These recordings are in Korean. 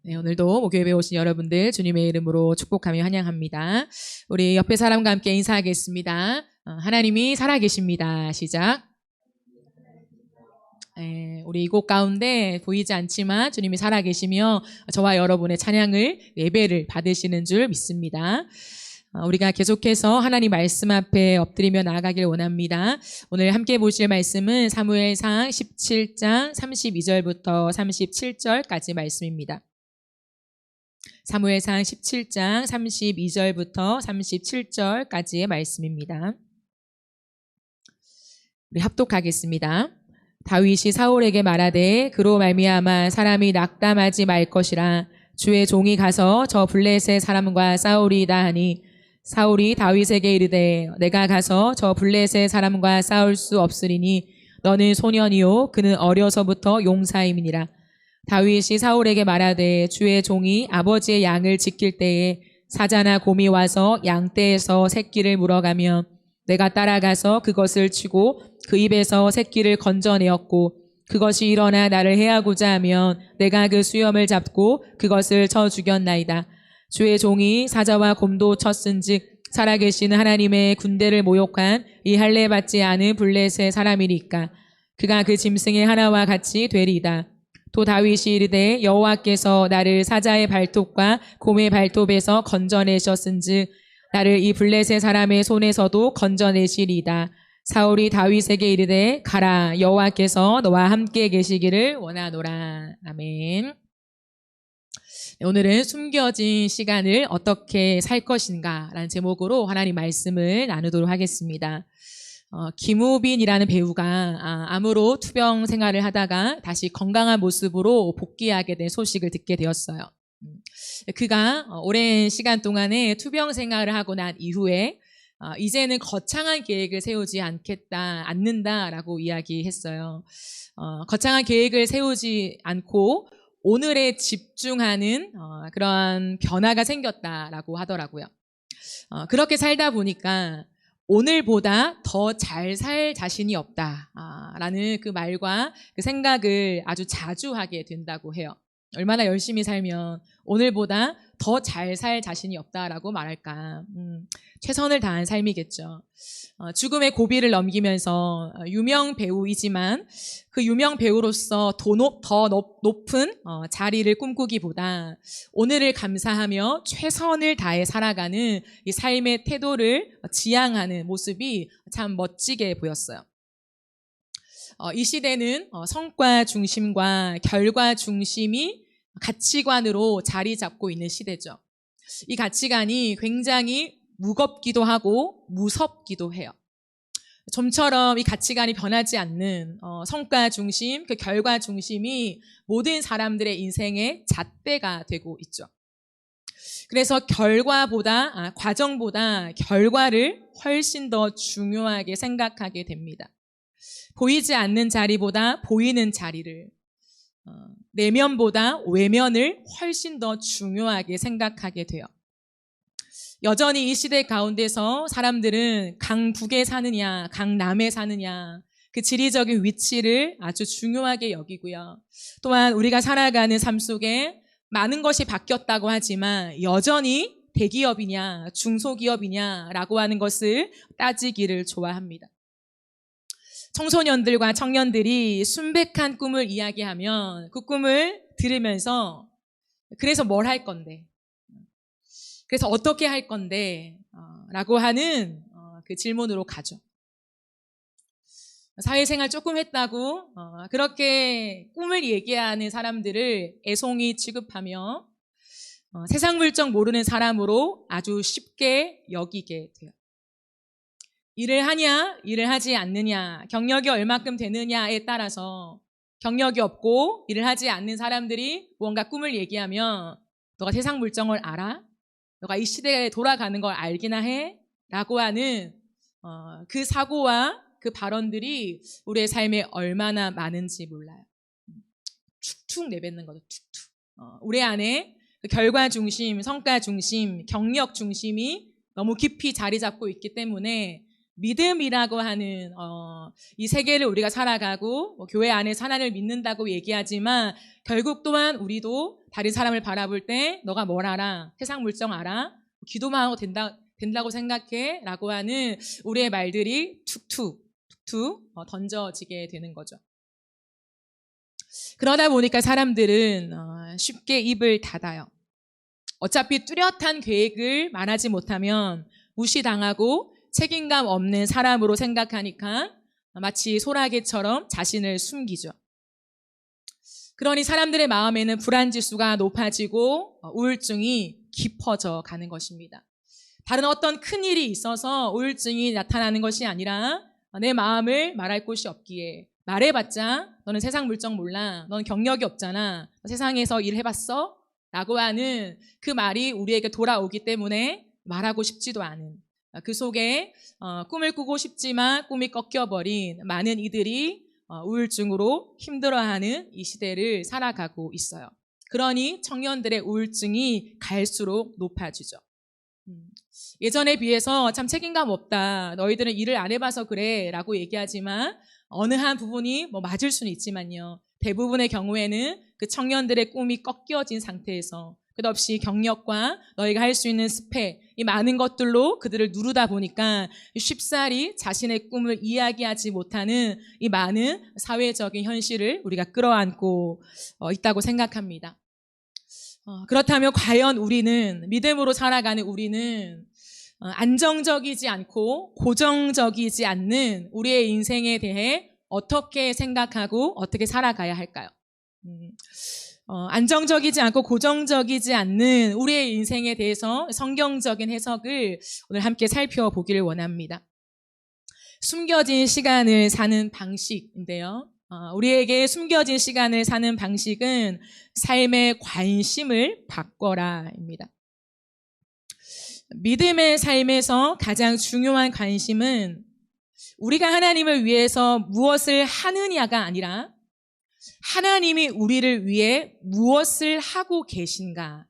네, 오늘도 목요일에 오신 여러분들 주님의 이름으로 축복하며 환영합니다. 우리 옆에 사람과 함께 인사하겠습니다. 하나님이 살아계십니다. 시작. 네, 우리 이곳 가운데 보이지 않지만 주님이 살아계시며 저와 여러분의 찬양을 예배를 받으시는 줄 믿습니다. 우리가 계속해서 하나님 말씀 앞에 엎드리며 나아가길 원합니다. 오늘 함께 보실 말씀은 사무엘상 17장 32절부터 37절까지 말씀입니다. 사무엘상 17장 32절부터 37절까지의 말씀입니다. 우리 합독하겠습니다. 다윗이 사울에게 말하되 그로 말미암아 사람이 낙담하지 말 것이라. 주의 종이 가서 저 블레셋 사람과 싸우리이다 하니 사울이 다윗에게 이르되 내가 가서 저 블레셋 사람과 싸울 수 없으리니 너는 소년이요 그는 어려서부터 용사임이니라. 다윗이 사울에게 말하되 주의 종이 아버지의 양을 지킬 때에 사자나 곰이 와서 양떼에서 새끼를 물어가며 내가 따라가서 그것을 치고 그 입에서 새끼를 건져내었고 그것이 일어나 나를 해하고자 하면 내가 그 수염을 잡고 그것을 쳐 죽였나이다. 주의 종이 사자와 곰도 쳤은즉 살아계신 하나님의 군대를 모욕한 이 할례 받지 않은 블레셋 사람이니까 그가 그 짐승의 하나와 같이 되리이다. 또 다윗이 이르되 여호와께서 나를 사자의 발톱과 곰의 발톱에서 건져내셨은즉 나를 이 블레셋 사람의 손에서도 건져내시리이다. 사울이 다윗에게 이르되 가라 여호와께서 너와 함께 계시기를 원하노라. 아멘. 오늘은 숨겨진 시간을 어떻게 살 것인가 라는 제목으로 하나님 말씀을 나누도록 하겠습니다. 김우빈이라는 배우가 암으로 투병 생활을 하다가 다시 건강한 모습으로 복귀하게 된 소식을 듣게 되었어요. 그가 오랜 시간 동안에 투병 생활을 하고 난 이후에 이제는 거창한 계획을 세우지 않는다라고 이야기했어요. 거창한 계획을 세우지 않고 오늘에 집중하는 그런 변화가 생겼다라고 하더라고요. 그렇게 살다 보니까 오늘보다 더 잘 살 자신이 없다라는 그 말과 그 생각을 아주 자주 하게 된다고 해요. 얼마나 열심히 살면 오늘보다 더 잘 살 자신이 없다라고 말할까. 최선을 다한 삶이겠죠. 죽음의 고비를 넘기면서 유명 배우이지만 그 유명 배우로서 더 높은 자리를 꿈꾸기보다 오늘을 감사하며 최선을 다해 살아가는 이 삶의 태도를 지향하는 모습이 참 멋지게 보였어요. 이 시대는 성과 중심과 결과 중심이 가치관으로 자리 잡고 있는 시대죠. 이 가치관이 굉장히 무겁기도 하고 무섭기도 해요. 좀처럼 이 가치관이 변하지 않는 성과 중심, 그 결과 중심이 모든 사람들의 인생의 잣대가 되고 있죠. 그래서 과정보다 결과를 훨씬 더 중요하게 생각하게 됩니다. 보이지 않는 자리보다 보이는 자리를, 내면보다 외면을 훨씬 더 중요하게 생각하게 돼요. 여전히 이 시대 가운데서 사람들은 강북에 사느냐, 강남에 사느냐, 그 지리적인 위치를 아주 중요하게 여기고요. 또한 우리가 살아가는 삶 속에 많은 것이 바뀌었다고 하지만 여전히 대기업이냐, 중소기업이냐라고 하는 것을 따지기를 좋아합니다. 청소년들과 청년들이 순백한 꿈을 이야기하면 그 꿈을 들으면서 그래서 뭘 할 건데? 그래서 어떻게 할 건데? 라고 하는 그 질문으로 가죠. 사회생활 조금 했다고 그렇게 꿈을 얘기하는 사람들을 애송이 취급하며 세상 물정 모르는 사람으로 아주 쉽게 여기게 돼요. 일을 하냐, 일을 하지 않느냐, 경력이 얼마큼 되느냐에 따라서 경력이 없고 일을 하지 않는 사람들이 무언가 꿈을 얘기하면 너가 세상 물정을 알아? 너가 이 시대에 돌아가는 걸 알기나 해? 라고 하는 그 사고와 그 발언들이 우리의 삶에 얼마나 많은지 몰라요. 툭툭 내뱉는 거죠. 툭툭. 우리 안에 그 결과 중심, 성과 중심, 경력 중심이 너무 깊이 자리 잡고 있기 때문에 믿음이라고 하는 이 세계를 우리가 살아가고 교회 안에서 하나님을 믿는다고 얘기하지만 결국 또한 우리도 다른 사람을 바라볼 때 너가 뭘 알아? 세상 물정 알아? 기도만 하고 된다고 생각해? 라고 하는 우리의 말들이 툭툭 던져지게 되는 거죠. 그러다 보니까 사람들은 쉽게 입을 닫아요. 어차피 뚜렷한 계획을 말하지 못하면 무시당하고 책임감 없는 사람으로 생각하니까 마치 소라게처럼 자신을 숨기죠. 그러니 사람들의 마음에는 불안지수가 높아지고 우울증이 깊어져 가는 것입니다. 다른 어떤 큰일이 있어서 우울증이 나타나는 것이 아니라 내 마음을 말할 곳이 없기에 말해봤자 너는 세상 물정 몰라. 넌 경력이 없잖아. 세상에서 일해봤어? 라고 하는 그 말이 우리에게 돌아오기 때문에 말하고 싶지도 않은 그 속에 꿈을 꾸고 싶지만 꿈이 꺾여버린 많은 이들이 우울증으로 힘들어하는 이 시대를 살아가고 있어요. 그러니 청년들의 우울증이 갈수록 높아지죠. 예전에 비해서 참 책임감 없다. 너희들은 일을 안 해봐서 그래 라고 얘기하지만 어느 한 부분이 맞을 수는 있지만요. 대부분의 경우에는 그 청년들의 꿈이 꺾여진 상태에서 끝없이 경력과 너희가 할 수 있는 스펙, 이 많은 것들로 그들을 누르다 보니까 쉽사리 자신의 꿈을 이야기하지 못하는 이 많은 사회적인 현실을 우리가 끌어안고 있다고 생각합니다. 그렇다면 과연 우리는, 믿음으로 살아가는 우리는 안정적이지 않고 고정적이지 않는 우리의 인생에 대해 어떻게 생각하고 어떻게 살아가야 할까요? 안정적이지 않고 고정적이지 않는 우리의 인생에 대해서 성경적인 해석을 오늘 함께 살펴보기를 원합니다. 숨겨진 시간을 사는 방식인데요. 우리에게 숨겨진 시간을 사는 방식은 삶의 관심을 바꿔라입니다. 믿음의 삶에서 가장 중요한 관심은 우리가 하나님을 위해서 무엇을 하느냐가 아니라 하나님이 우리를 위해 무엇을 하고 계신가예요.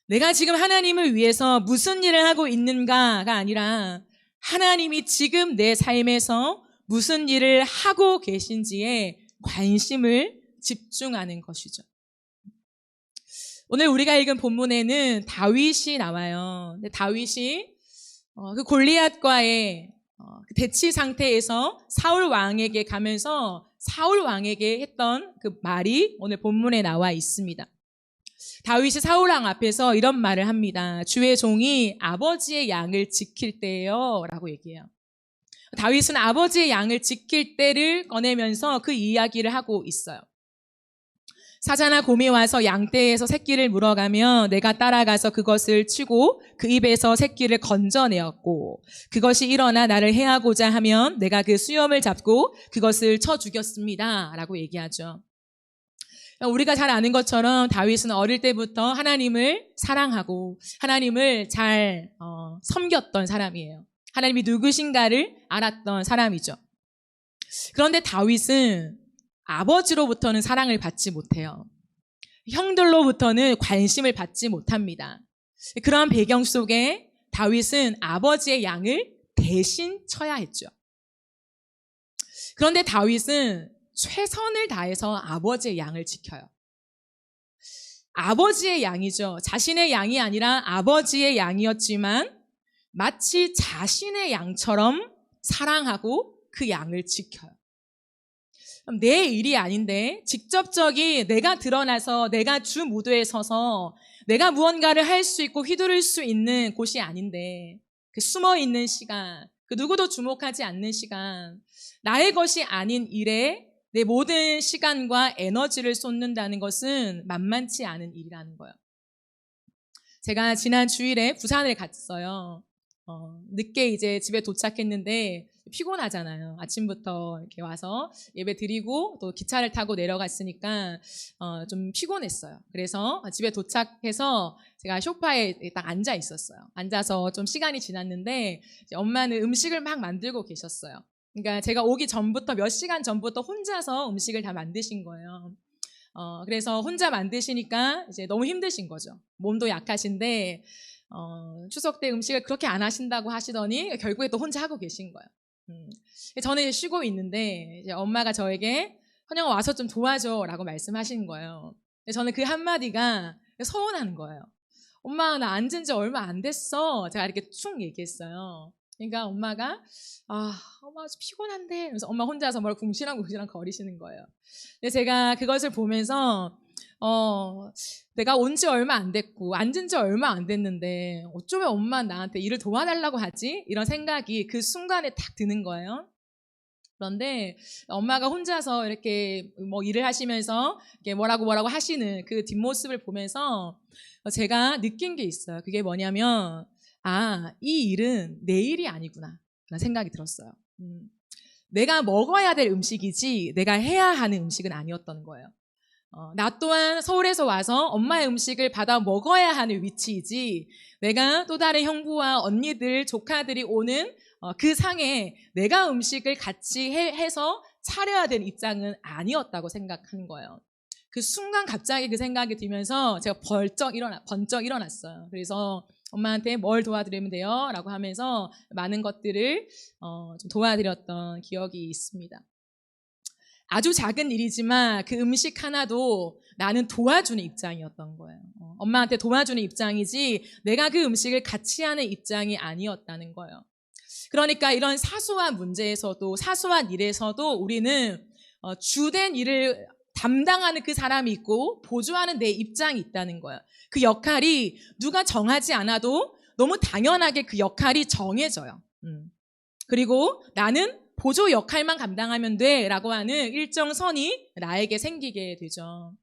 내가 지금 하나님을 위해서 무슨 일을 하고 있는가가 아니라 하나님이 지금 내 삶에서 무슨 일을 하고 계신지에 관심을 집중하는 것이죠. 오늘 우리가 읽은 본문에는 다윗이 나와요. 근데 다윗이 그 골리앗과의 그 대치 상태에서 사울 왕에게 가면서 사울 왕에게 했던 그 말이 오늘 본문에 나와 있습니다. 다윗이 사울 왕 앞에서 이런 말을 합니다. 주의 종이 아버지의 양을 지킬 때예요 라고 얘기해요. 다윗은 아버지의 양을 지킬 때를 꺼내면서 그 이야기를 하고 있어요. 사자나 곰이 와서 양떼에서 새끼를 물어가면 내가 따라가서 그것을 치고 그 입에서 새끼를 건져내었고 그것이 일어나 나를 해하고자 하면 내가 그 수염을 잡고 그것을 쳐 죽였습니다 라고 얘기하죠. 우리가 잘 아는 것처럼 다윗은 어릴 때부터 하나님을 사랑하고 하나님을 잘 섬겼던 사람이에요. 하나님이 누구신가를 알았던 사람이죠. 그런데 다윗은 아버지로부터는 사랑을 받지 못해요. 형들로부터는 관심을 받지 못합니다. 그러한 배경 속에 다윗은 아버지의 양을 대신 쳐야 했죠. 그런데 다윗은 최선을 다해서 아버지의 양을 지켜요. 아버지의 양이죠. 자신의 양이 아니라 아버지의 양이었지만 마치 자신의 양처럼 사랑하고 그 양을 지켜요. 내 일이 아닌데 직접적이 내가 드러나서 내가 주 무대에 서서 내가 무언가를 할 수 있고 휘두를 수 있는 곳이 아닌데 그 숨어있는 시간, 그 누구도 주목하지 않는 시간, 나의 것이 아닌 일에 내 모든 시간과 에너지를 쏟는다는 것은 만만치 않은 일이라는 거예요. 제가 지난 주일에 부산을 갔어요. 늦게 이제 집에 도착했는데 피곤하잖아요. 아침부터 이렇게 와서 예배 드리고 또 기차를 타고 내려갔으니까 좀 피곤했어요. 그래서 집에 도착해서 제가 소파에 딱 앉아 있었어요. 앉아서 좀 시간이 지났는데 엄마는 음식을 막 만들고 계셨어요. 그러니까 제가 오기 전부터 몇 시간 전부터 혼자서 음식을 다 만드신 거예요. 그래서 혼자 만드시니까 이제 너무 힘드신 거죠. 몸도 약하신데 추석 때 음식을 그렇게 안 하신다고 하시더니 결국에 또 혼자 하고 계신 거예요. 저는 쉬고 있는데 이제 엄마가 저에게 헌영아 와서 좀 도와줘라고 말씀하시는 거예요. 근데 저는 그 한마디가 서운한 거예요. 엄마 나 앉은 지 얼마 안 됐어. 제가 이렇게 쭉 얘기했어요. 그러니까 엄마가 엄마 좀 피곤한데 그래서 엄마 혼자서 뭘 궁시렁궁시렁 거리시는 거예요. 근데 제가 그것을 보면서 내가 온 지 얼마 안 됐고 앉은 지 얼마 안 됐는데 어쩌면 엄마 나한테 일을 도와달라고 하지? 이런 생각이 그 순간에 딱 드는 거예요. 그런데 엄마가 혼자서 이렇게 뭐 일을 하시면서 이렇게 뭐라고 하시는 그 뒷모습을 보면서 제가 느낀 게 있어요. 그게 뭐냐면 이 일은 내 일이 아니구나 라는 생각이 들었어요. 내가 먹어야 될 음식이지 내가 해야 하는 음식은 아니었던 거예요. 나 또한 서울에서 와서 엄마의 음식을 받아 먹어야 하는 위치이지 내가 또 다른 형부와 언니들, 조카들이 오는 그 상에 내가 음식을 같이 해서 차려야 되는 입장은 아니었다고 생각하는 거예요. 그 순간 갑자기 그 생각이 들면서 제가 번쩍 일어났어요. 그래서 엄마한테 뭘 도와드리면 돼요? 라고 하면서 많은 것들을 좀 도와드렸던 기억이 있습니다. 아주 작은 일이지만 그 음식 하나도 나는 도와주는 입장이었던 거예요. 엄마한테 도와주는 입장이지 내가 그 음식을 같이 하는 입장이 아니었다는 거예요. 그러니까 이런 사소한 문제에서도 사소한 일에서도 우리는 주된 일을 담당하는 그 사람이 있고 보조하는 내 입장이 있다는 거예요. 그 역할이 누가 정하지 않아도 너무 당연하게 그 역할이 정해져요. 그리고 나는 보조 역할만 감당하면 돼 라고 하는 일정 선이 나에게 생기게 되죠.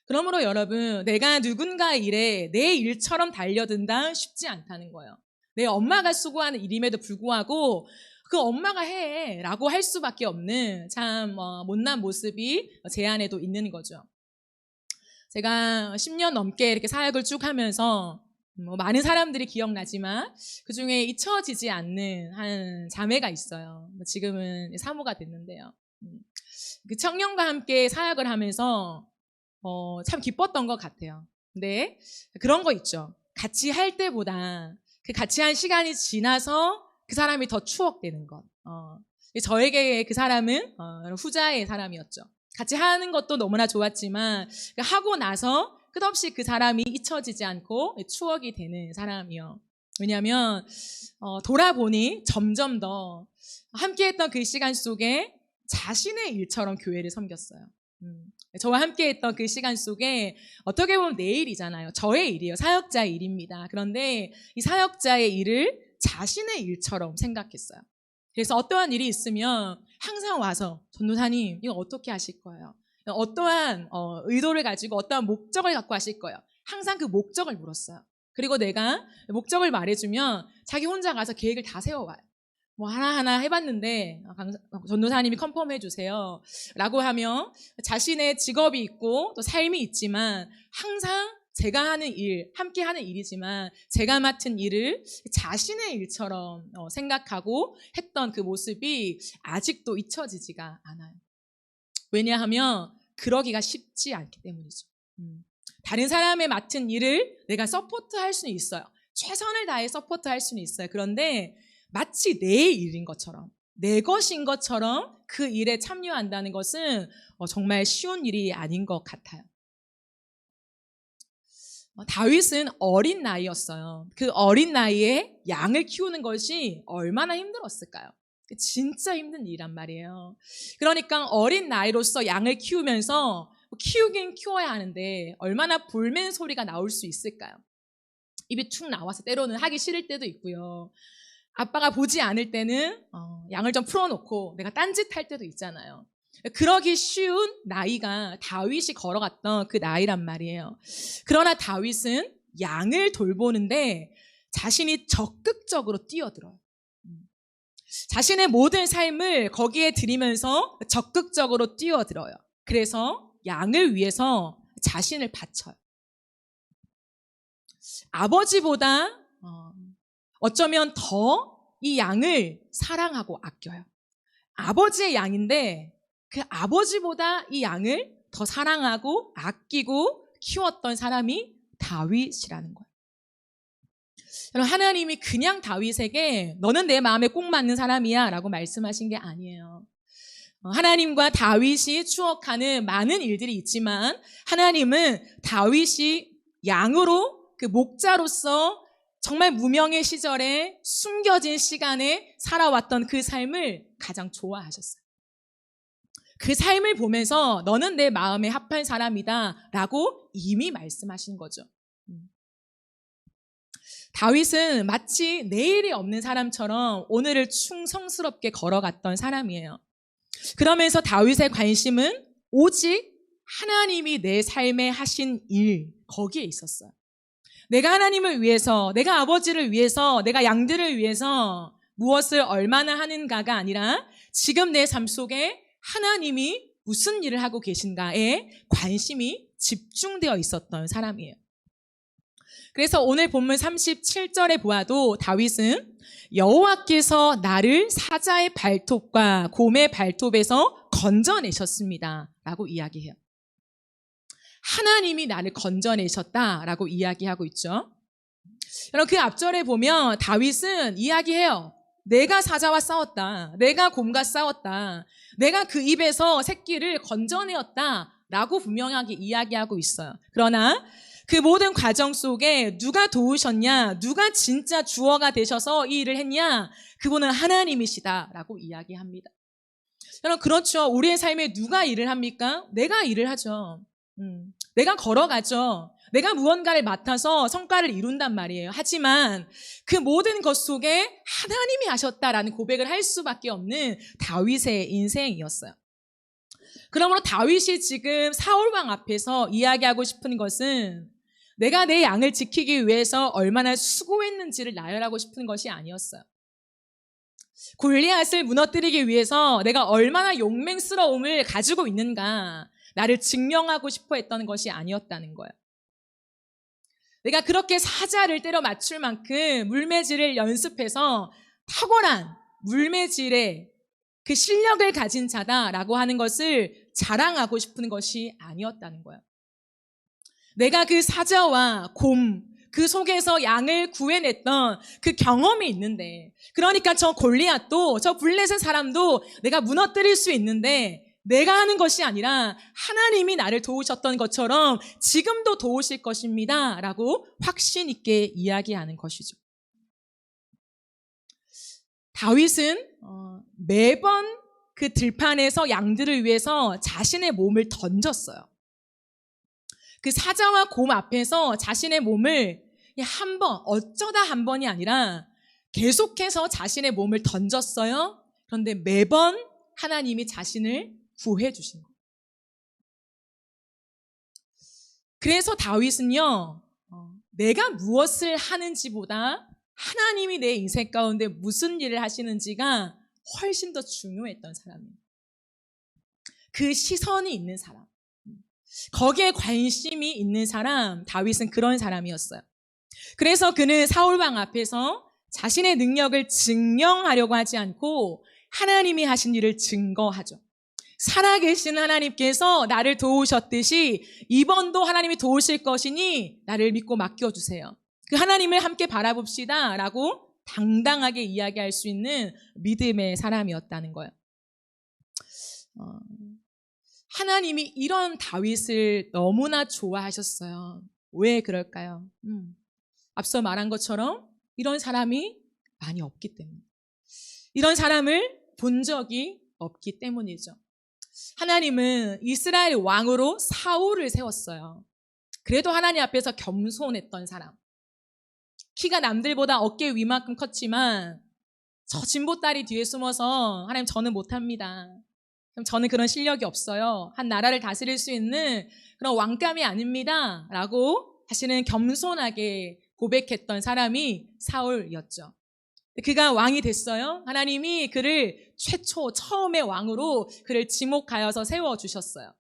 그러므로 여러분 내가 누군가의 일에 내 일처럼 달려든다 쉽지 않다는 거예요. 내 엄마가 수고하는 일임에도 불구하고 그 엄마가 해 라고 할 수밖에 없는 참 못난 모습이 제 안에도 있는 거죠. 제가 10년 넘게 이렇게 사역을 쭉 하면서 많은 사람들이 기억나지만 그중에 잊혀지지 않는 한 자매가 있어요. 지금은 사모가 됐는데요. 그 청년과 함께 사역을 하면서 참 기뻤던 것 같아요. 근데 그런 거 있죠. 같이 할 때보다 그 같이 한 시간이 지나서 그 사람이 더 추억되는 것. 저에게 그 사람은 후자의 사람이었죠. 같이 하는 것도 너무나 좋았지만 하고 나서 끝없이 그 사람이 잊혀지지 않고 추억이 되는 사람이요. 왜냐하면 돌아보니 점점 더 함께했던 그 시간 속에 자신의 일처럼 교회를 섬겼어요. 저와 함께했던 그 시간 속에 어떻게 보면 내 일이잖아요. 저의 일이에요. 사역자의 일입니다. 그런데 이 사역자의 일을 자신의 일처럼 생각했어요. 그래서 어떠한 일이 있으면 항상 와서 전도사님 이거 어떻게 하실 거예요? 어떠한 의도를 가지고 어떠한 목적을 갖고 하실 거예요? 항상 그 목적을 물었어요. 그리고 내가 목적을 말해주면 자기 혼자 가서 계획을 다 세워와요. 뭐 하나하나 해봤는데 전도사님이 컨펌해 주세요 라고 하며 자신의 직업이 있고 또 삶이 있지만 항상 제가 하는 일, 함께 하는 일이지만 제가 맡은 일을 자신의 일처럼 생각하고 했던 그 모습이 아직도 잊혀지지가 않아요. 왜냐하면 그러기가 쉽지 않기 때문이죠. 다른 사람의 맡은 일을 내가 서포트할 수는 있어요. 최선을 다해 서포트할 수는 있어요. 그런데 마치 내 일인 것처럼 내 것인 것처럼 그 일에 참여한다는 것은 정말 쉬운 일이 아닌 것 같아요. 다윗은 어린 나이였어요. 그 어린 나이에 양을 키우는 것이 얼마나 힘들었을까요? 진짜 힘든 일이란 말이에요. 그러니까 어린 나이로서 양을 키우면서 키우긴 키워야 하는데 얼마나 볼멘 소리가 나올 수 있을까요? 입이 툭 나와서 때로는 하기 싫을 때도 있고요. 아빠가 보지 않을 때는 양을 좀 풀어놓고 내가 딴짓할 때도 있잖아요. 그러기 쉬운 나이가 다윗이 걸어갔던 그 나이란 말이에요. 그러나 다윗은 양을 돌보는데 자신이 적극적으로 뛰어들어요. 자신의 모든 삶을 거기에 드리면서 적극적으로 뛰어들어요. 그래서 양을 위해서 자신을 바쳐요. 아버지보다 어쩌면 더 이 양을 사랑하고 아껴요. 아버지의 양인데 그 아버지보다 이 양을 더 사랑하고 아끼고 키웠던 사람이 다윗이라는 거예요. 여러분, 하나님이 그냥 다윗에게 너는 내 마음에 꼭 맞는 사람이야 라고 말씀하신 게 아니에요. 하나님과 다윗이 추억하는 많은 일들이 있지만 하나님은 다윗이 양으로 그 목자로서 정말 무명의 시절에 숨겨진 시간에 살아왔던 그 삶을 가장 좋아하셨어요. 그 삶을 보면서 너는 내 마음에 합한 사람이다 라고 이미 말씀하신 거죠. 다윗은 마치 내일이 없는 사람처럼 오늘을 충성스럽게 걸어갔던 사람이에요. 그러면서 다윗의 관심은 오직 하나님이 내 삶에 하신 일, 거기에 있었어요. 내가 하나님을 위해서, 내가 아버지를 위해서, 내가 양들을 위해서 무엇을 얼마나 하는가가 아니라 지금 내 삶 속에 하나님이 무슨 일을 하고 계신가에 관심이 집중되어 있었던 사람이에요. 그래서 오늘 본문 37절에 보아도 다윗은 여호와께서 나를 사자의 발톱과 곰의 발톱에서 건져내셨습니다 라고 이야기해요. 하나님이 나를 건져내셨다라고 이야기하고 있죠. 여러분, 그 앞절에 보면 다윗은 이야기해요. 내가 사자와 싸웠다. 내가 곰과 싸웠다. 내가 그 입에서 새끼를 건져내었다라고 분명하게 이야기하고 있어요. 그러나 그 모든 과정 속에 누가 도우셨냐, 누가 진짜 주어가 되셔서 이 일을 했냐, 그분은 하나님이시다라고 이야기합니다. 여러분, 그렇죠. 우리의 삶에 누가 일을 합니까? 내가 일을 하죠. 내가 걸어가죠. 내가 무언가를 맡아서 성과를 이룬단 말이에요. 하지만 그 모든 것 속에 하나님이 하셨다라는 고백을 할 수밖에 없는 다윗의 인생이었어요. 그러므로 다윗이 지금 사울왕 앞에서 이야기하고 싶은 것은 내가 내 양을 지키기 위해서 얼마나 수고했는지를 나열하고 싶은 것이 아니었어요. 골리앗을 무너뜨리기 위해서 내가 얼마나 용맹스러움을 가지고 있는가, 나를 증명하고 싶어 했던 것이 아니었다는 거예요. 내가 그렇게 사자를 때려 맞출 만큼 물매질을 연습해서 탁월한 물매질의 그 실력을 가진 자다라고 하는 것을 자랑하고 싶은 것이 아니었다는 거예요. 내가 그 사자와 곰, 그 속에서 양을 구해냈던 그 경험이 있는데, 그러니까 저 골리앗도, 저 블레셋 사람도 내가 무너뜨릴 수 있는데 내가 하는 것이 아니라 하나님이 나를 도우셨던 것처럼 지금도 도우실 것입니다 라고 확신 있게 이야기하는 것이죠. 다윗은 매번 그 들판에서 양들을 위해서 자신의 몸을 던졌어요. 그 사자와 곰 앞에서 자신의 몸을 한 번, 어쩌다 한 번이 아니라 계속해서 자신의 몸을 던졌어요. 그런데 매번 하나님이 자신을 구해 주신 거예요. 그래서 다윗은요, 내가 무엇을 하는지보다 하나님이 내 인생 가운데 무슨 일을 하시는지가 훨씬 더 중요했던 사람이에요. 그 시선이 있는 사람, 거기에 관심이 있는 사람, 다윗은 그런 사람이었어요. 그래서 그는 사울왕 앞에서 자신의 능력을 증명하려고 하지 않고 하나님이 하신 일을 증거하죠. 살아계신 하나님께서 나를 도우셨듯이 이번도 하나님이 도우실 것이니 나를 믿고 맡겨주세요. 그 하나님을 함께 바라봅시다 라고 당당하게 이야기할 수 있는 믿음의 사람이었다는 거예요. 하나님이 이런 다윗을 너무나 좋아하셨어요. 왜 그럴까요? 앞서 말한 것처럼 이런 사람이 많이 없기 때문에, 이런 사람을 본 적이 없기 때문이죠. 하나님은 이스라엘 왕으로 사울을 세웠어요. 그래도 하나님 앞에서 겸손했던 사람, 키가 남들보다 어깨 위만큼 컸지만 저 진보다리 뒤에 숨어서 하나님 저는 못합니다, 저는 그런 실력이 없어요, 한 나라를 다스릴 수 있는 그런 왕감이 아닙니다 라고 사실은 겸손하게 고백했던 사람이 사울이었죠. 그가 왕이 됐어요. 하나님이 그를 처음의 왕으로 그를 지목하여서 세워주셨어요.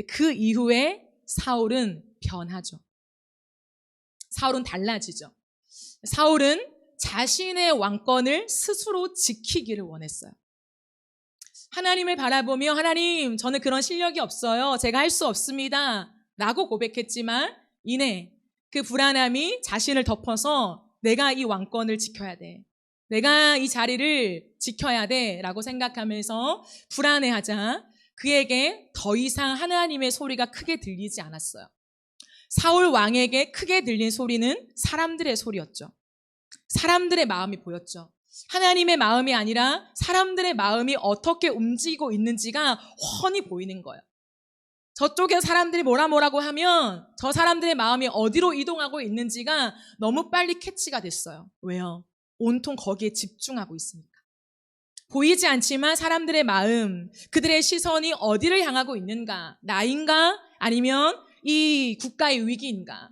그 이후에 사울은 변하죠. 사울은 달라지죠. 사울은 자신의 왕권을 스스로 지키기를 원했어요. 하나님을 바라보며 하나님 저는 그런 실력이 없어요, 제가 할 수 없습니다 라고 고백했지만 이내 그 불안함이 자신을 덮어서 내가 이 왕권을 지켜야 돼. 내가 이 자리를 지켜야 돼 라고 생각하면서 불안해하자 그에게 더 이상 하나님의 소리가 크게 들리지 않았어요. 사울 왕에게 크게 들린 소리는 사람들의 소리였죠. 사람들의 마음이 보였죠. 하나님의 마음이 아니라 사람들의 마음이 어떻게 움직이고 있는지가 훤히 보이는 거예요. 저쪽에 사람들이 뭐라고 하면 저 사람들의 마음이 어디로 이동하고 있는지가 너무 빨리 캐치가 됐어요. 왜요? 온통 거기에 집중하고 있으니까. 보이지 않지만 사람들의 마음, 그들의 시선이 어디를 향하고 있는가? 나인가? 아니면 이 국가의 위기인가?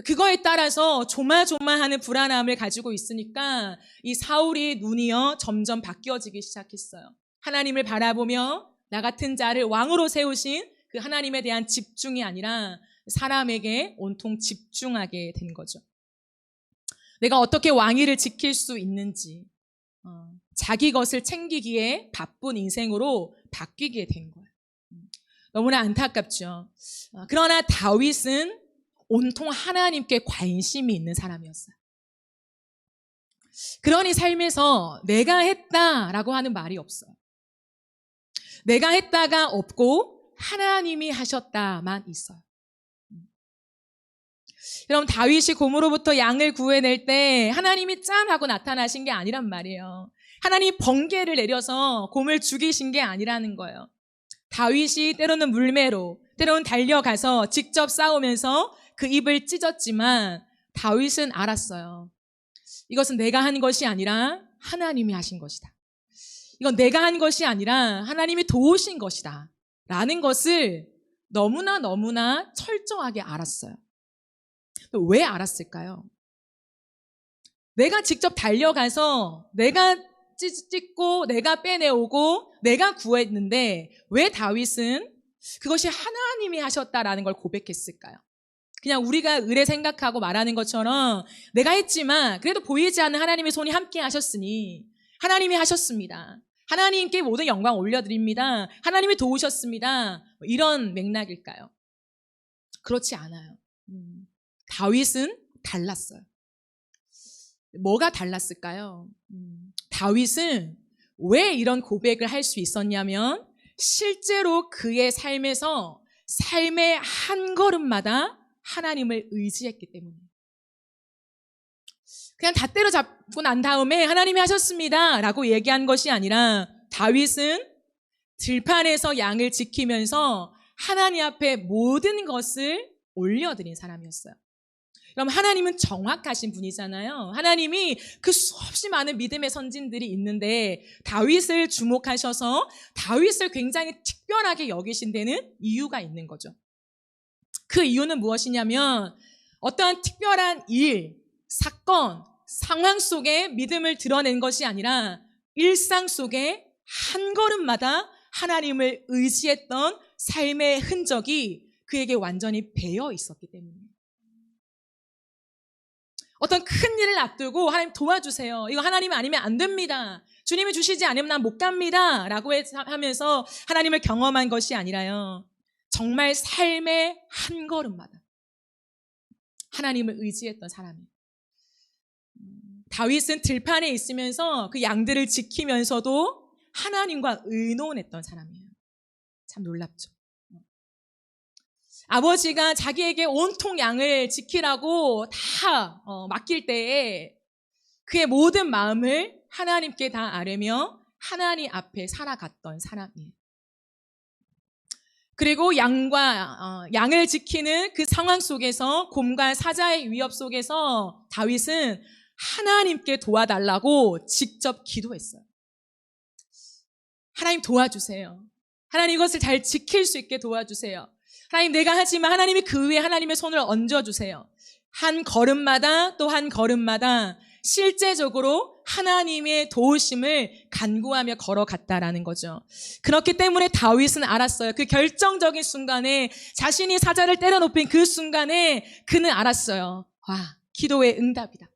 그거에 따라서 조마조마하는 불안함을 가지고 있으니까 이 사울이 눈이요 점점 바뀌어지기 시작했어요. 하나님을 바라보며 나 같은 자를 왕으로 세우신 그 하나님에 대한 집중이 아니라 사람에게 온통 집중하게 된 거죠. 내가 어떻게 왕위를 지킬 수 있는지 자기 것을 챙기기에 바쁜 인생으로 바뀌게 된 거예요. 너무나 안타깝죠. 그러나 다윗은 온통 하나님께 관심이 있는 사람이었어요. 그러니 삶에서 내가 했다라고 하는 말이 없어요. 내가 했다가 없고 하나님이 하셨다만 있어요. 여러분, 다윗이 곰으로부터 양을 구해낼 때 하나님이 짠 하고 나타나신 게 아니란 말이에요. 하나님이 번개를 내려서 곰을 죽이신 게 아니라는 거예요. 다윗이 때로는 물매로, 때로는 달려가서 직접 싸우면서 그 입을 찢었지만 다윗은 알았어요. 이것은 내가 한 것이 아니라 하나님이 하신 것이다. 이건 내가 한 것이 아니라 하나님이 도우신 것이다. 라는 것을 너무나 철저하게 알았어요. 왜 알았을까요? 내가 직접 달려가서 내가 찢고 내가 빼내오고 내가 구했는데 왜 다윗은 그것이 하나님이 하셨다라는 걸 고백했을까요? 그냥 우리가 의례 생각하고 말하는 것처럼 내가 했지만 그래도 보이지 않는 하나님의 손이 함께 하셨으니 하나님이 하셨습니다. 하나님께 모든 영광 올려드립니다. 하나님이 도우셨습니다. 이런 맥락일까요? 그렇지 않아요. 다윗은 달랐어요. 뭐가 달랐을까요? 다윗은 왜 이런 고백을 할 수 있었냐면 실제로 그의 삶에서 삶의 한 걸음마다 하나님을 의지했기 때문이에요. 그냥 다 때려잡고 난 다음에 하나님이 하셨습니다 라고 얘기한 것이 아니라 다윗은 들판에서 양을 지키면서 하나님 앞에 모든 것을 올려드린 사람이었어요. 그럼 하나님은 정확하신 분이잖아요. 하나님이 그 수없이 많은 믿음의 선진들이 있는데 다윗을 주목하셔서 다윗을 굉장히 특별하게 여기신 데는 이유가 있는 거죠. 그 이유는 무엇이냐면 어떠한 특별한 일, 사건, 상황 속에 믿음을 드러낸 것이 아니라 일상 속에 한 걸음마다 하나님을 의지했던 삶의 흔적이 그에게 완전히 배어 있었기 때문이에요. 어떤 큰 일을 앞두고 하나님 도와주세요. 이거 하나님이 아니면 안 됩니다. 주님이 주시지 않으면 난 못 갑니다. 라고 하면서 하나님을 경험한 것이 아니라요. 정말 삶의 한 걸음마다 하나님을 의지했던 사람이에요. 다윗은 들판에 있으면서 그 양들을 지키면서도 하나님과 의논했던 사람이에요. 참 놀랍죠. 아버지가 자기에게 온통 양을 지키라고 다 맡길 때에 그의 모든 마음을 하나님께 다 아뢰며 하나님 앞에 살아갔던 사람이에요. 그리고 양을 지키는 그 상황 속에서 곰과 사자의 위협 속에서 다윗은 하나님께 도와달라고 직접 기도했어요. 하나님 도와주세요. 하나님 이것을 잘 지킬 수 있게 도와주세요. 하나님 내가 하지만 하나님이 그 위에 하나님의 손을 얹어주세요. 한 걸음마다 또 한 걸음마다 실제적으로 하나님의 도우심을 간구하며 걸어갔다라는 거죠. 그렇기 때문에 다윗은 알았어요. 그 결정적인 순간에 자신이 사자를 때려눕힌 그 순간에 그는 알았어요. 와, 기도의 응답이다.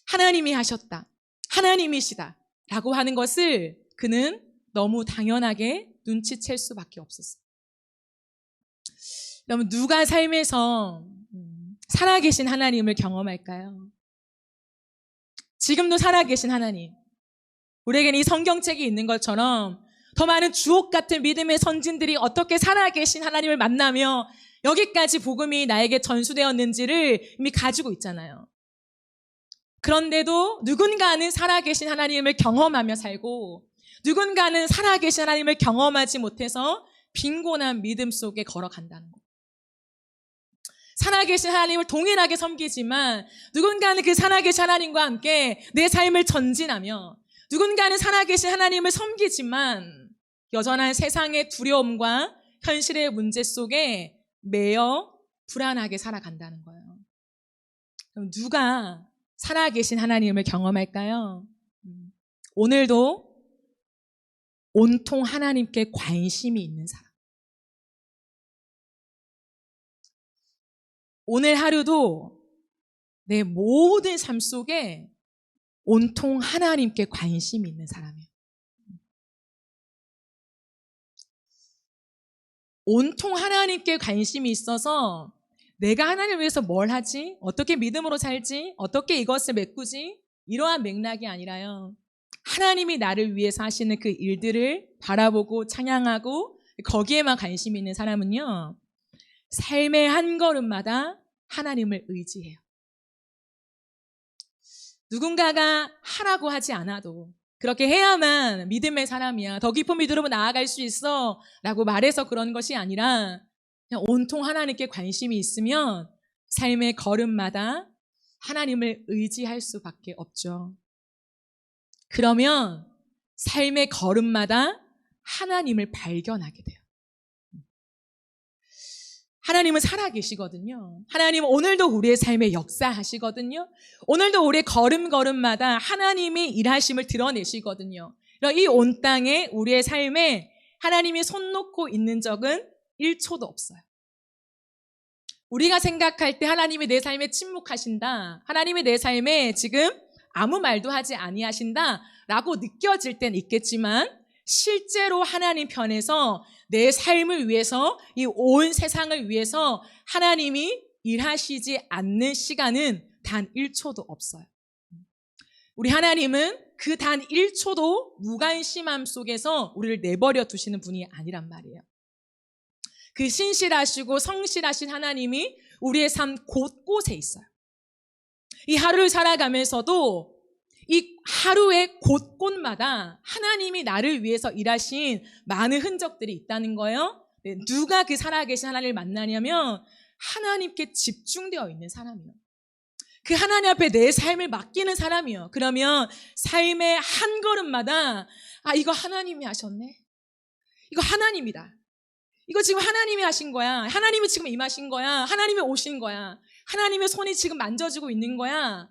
하나님이 하셨다. 하나님이시다. 라고 하는 것을 그는 너무 당연하게 눈치챌 수밖에 없었어요. 여러분, 누가 삶에서 살아계신 하나님을 경험할까요? 지금도 살아계신 하나님. 우리에게는 이 성경책이 있는 것처럼 더 많은 주옥 같은 믿음의 선진들이 어떻게 살아계신 하나님을 만나며 여기까지 복음이 나에게 전수되었는지를 이미 가지고 있잖아요. 그런데도 누군가는 살아계신 하나님을 경험하며 살고 누군가는 살아계신 하나님을 경험하지 못해서 빈곤한 믿음 속에 걸어간다는 것. 살아계신 하나님을 동일하게 섬기지만 누군가는 그 살아계신 하나님과 함께 내 삶을 전진하며 누군가는 살아계신 하나님을 섬기지만 여전한 세상의 두려움과 현실의 문제 속에 매여 불안하게 살아간다는 거예요. 그럼 누가 살아계신 하나님을 경험할까요? 오늘도 온통 하나님께 관심이 있는 사람. 오늘 하루도 내 모든 삶 속에 온통 하나님께 관심이 있는 사람이에요. 온통 하나님께 관심이 있어서 내가 하나님을 위해서 뭘 하지? 어떻게 믿음으로 살지? 어떻게 이것을 메꾸지? 이러한 맥락이 아니라요. 하나님이 나를 위해서 하시는 그 일들을 바라보고 찬양하고 거기에만 관심이 있는 사람은요. 삶의 한 걸음마다 하나님을 의지해요. 누군가가 하라고 하지 않아도 그렇게 해야만 믿음의 사람이야. 더 깊은 믿음으로 나아갈 수 있어 라고 말해서 그런 것이 아니라 그냥 온통 하나님께 관심이 있으면 삶의 걸음마다 하나님을 의지할 수밖에 없죠. 그러면 삶의 걸음마다 하나님을 발견하게 돼요. 하나님은 살아계시거든요. 하나님은 오늘도 우리의 삶에 역사하시거든요. 오늘도 우리의 걸음걸음마다 하나님이 일하심을 드러내시거든요. 이 온 땅에 우리의 삶에 하나님이 손 놓고 있는 적은 1초도 없어요. 우리가 생각할 때 하나님이 내 삶에 침묵하신다. 하나님이 내 삶에 지금 아무 말도 하지 아니하신다 라고 느껴질 땐 있겠지만 실제로 하나님 편에서 내 삶을 위해서 이 온 세상을 위해서 하나님이 일하시지 않는 시간은 단 1초도 없어요. 우리 하나님은 그 단 1초도 무관심함 속에서 우리를 내버려 두시는 분이 아니란 말이에요. 그 신실하시고 성실하신 하나님이 우리의 삶 곳곳에 있어요. 이 하루를 살아가면서도 이 하루의 곳곳마다 하나님이 나를 위해서 일하신 많은 흔적들이 있다는 거예요. 누가 그 살아계신 하나님을 만나냐면 하나님께 집중되어 있는 사람이에요. 그 하나님 앞에 내 삶을 맡기는 사람이에요. 그러면 삶의 한 걸음마다 이거 하나님이 하셨네. 이거 하나님이다. 이거 지금 하나님이 하신 거야. 하나님이 지금 임하신 거야. 하나님이 오신 거야. 하나님의 손이 지금 만져지고 있는 거야.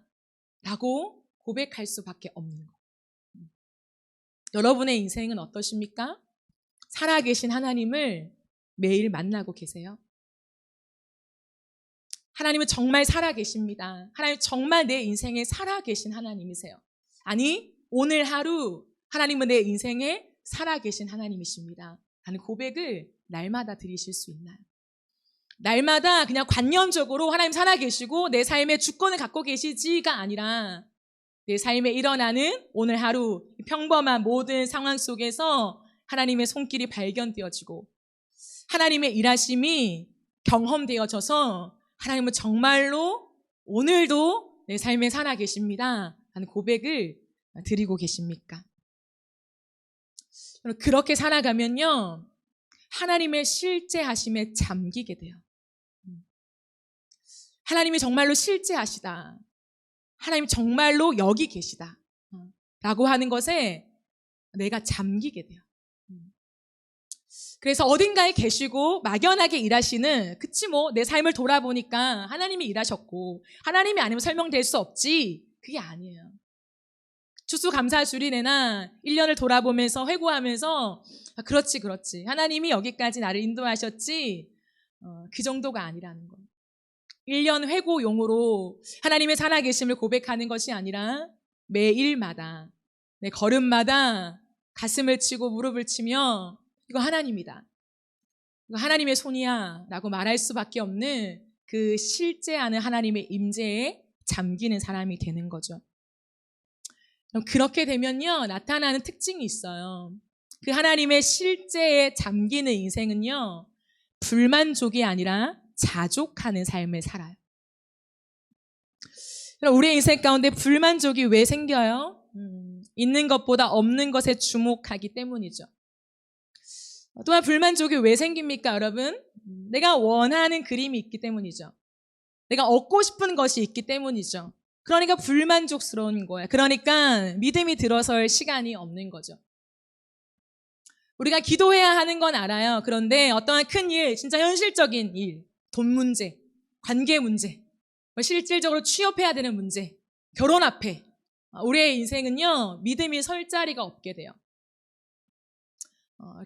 라고 고백할 수밖에 없는 거예요. 여러분의 인생은 어떠십니까? 살아계신 하나님을 매일 만나고 계세요? 하나님은 정말 살아계십니다. 하나님 정말 내 인생에 살아계신 하나님이세요. 아니, 오늘 하루 하나님은 내 인생에 살아계신 하나님이십니다. 하는 고백을 날마다 드리실 수 있나요? 날마다 그냥 관념적으로 하나님 살아계시고 내 삶의 주권을 갖고 계시지가 아니라 내 삶에 일어나는 오늘 하루 평범한 모든 상황 속에서 하나님의 손길이 발견되어지고 하나님의 일하심이 경험되어져서 하나님은 정말로 오늘도 내 삶에 살아계십니다 하는 고백을 드리고 계십니까? 그렇게 살아가면요 하나님의 실제하심에 잠기게 돼요. 하나님이 정말로 실제하시다. 하나님 정말로 여기 계시다. 라고 하는 것에 내가 잠기게 돼요. 그래서 어딘가에 계시고 막연하게 일하시는 그치 뭐 내 삶을 돌아보니까 하나님이 일하셨고 하나님이 아니면 설명될 수 없지. 그게 아니에요. 추수감사주일에나 1년을 돌아보면서 회고하면서 그렇지 하나님이 여기까지 나를 인도하셨지 그 정도가 아니라는 거예요. 1년 회고용으로 하나님의 살아계심을 고백하는 것이 아니라 매일마다 내 걸음마다 가슴을 치고 무릎을 치며 이거 하나님이다. 이거 하나님의 손이야 라고 말할 수밖에 없는 그 실제하는 하나님의 임재에 잠기는 사람이 되는 거죠. 그럼 그렇게 되면요, 나타나는 특징이 있어요. 그 하나님의 실제에 잠기는 인생은요, 불만족이 아니라 자족하는 삶을 살아요. 그럼 우리의 인생 가운데 불만족이 왜 생겨요? 있는 것보다 없는 것에 주목하기 때문이죠. 또한 불만족이 왜 생깁니까, 여러분? 내가 원하는 그림이 있기 때문이죠. 내가 얻고 싶은 것이 있기 때문이죠. 그러니까 불만족스러운 거예요. 그러니까 믿음이 들어설 시간이 없는 거죠. 우리가 기도해야 하는 건 알아요. 그런데 어떠한 큰 일, 진짜 현실적인 일, 돈 문제, 관계 문제, 실질적으로 취업해야 되는 문제, 결혼 앞에 우리의 인생은요, 믿음이 설 자리가 없게 돼요.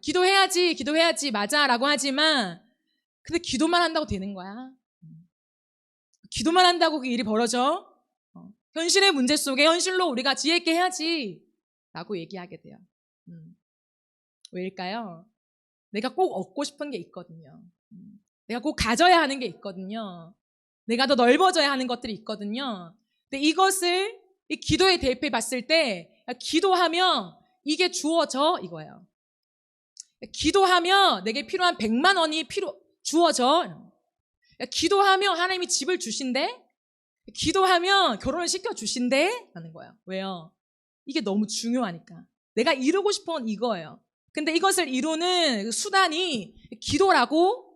기도해야지, 맞아라고 하지만, 근데 기도만 한다고 되는 거야. 기도만 한다고 그 일이 벌어져? 현실의 문제 속에 현실로 우리가 지혜 있게 해야지 라고 얘기하게 돼요. 왜일까요? 내가 꼭 얻고 싶은 게 있거든요. 내가 꼭 가져야 하는 게 있거든요. 내가 더 넓어져야 하는 것들이 있거든요. 근데 이것을 이 기도에 대입해 봤을 때 기도하면 이게 주어져 이거예요. 기도하면 내게 필요한 100만 원이 주어져. 기도하면 하나님이 집을 주신대. 기도하면 결혼을 시켜주신대 하는 거예요. 왜요? 이게 너무 중요하니까. 내가 이루고 싶은 건 이거예요. 근데 이것을 이루는 수단이 기도라고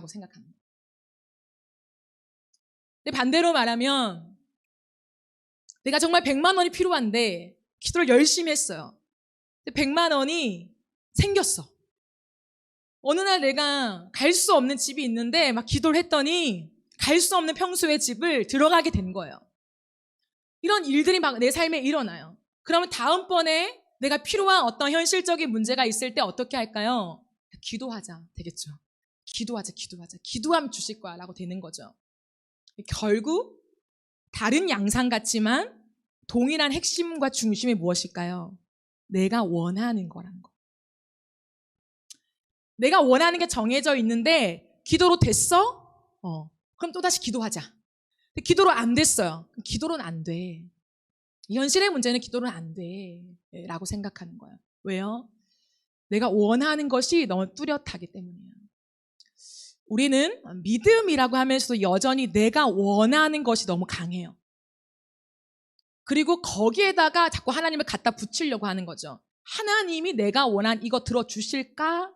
생각합니다. 근데 반대로 말하면 내가 정말 100만 원이 필요한데 기도를 열심히 했어요. 근데 100만 원이 생겼어. 어느 날 내가 갈 수 없는 집이 있는데 막 기도를 했더니 갈 수 없는 평소의 집을 들어가게 된 거예요. 이런 일들이 막 내 삶에 일어나요. 그러면 다음번에 내가 필요한 어떤 현실적인 문제가 있을 때 어떻게 할까요? 기도하자 되겠죠. 기도하자. 기도하면 주실 거야 라고 되는 거죠. 결국 다른 양상 같지만 동일한 핵심과 중심이 무엇일까요? 내가 원하는 거라는 거. 내가 원하는 게 정해져 있는데 기도로 됐어? 그럼 또다시 기도하자. 근데 기도로 안 됐어요. 기도로는 안 돼. 현실의 문제는 기도로는 안 돼 라고 생각하는 거예요. 왜요? 내가 원하는 것이 너무 뚜렷하기 때문이에요. 우리는 믿음이라고 하면서도 여전히 내가 원하는 것이 너무 강해요. 그리고 거기에다가 자꾸 하나님을 갖다 붙이려고 하는 거죠. 하나님이 내가 원한 이거 들어주실까?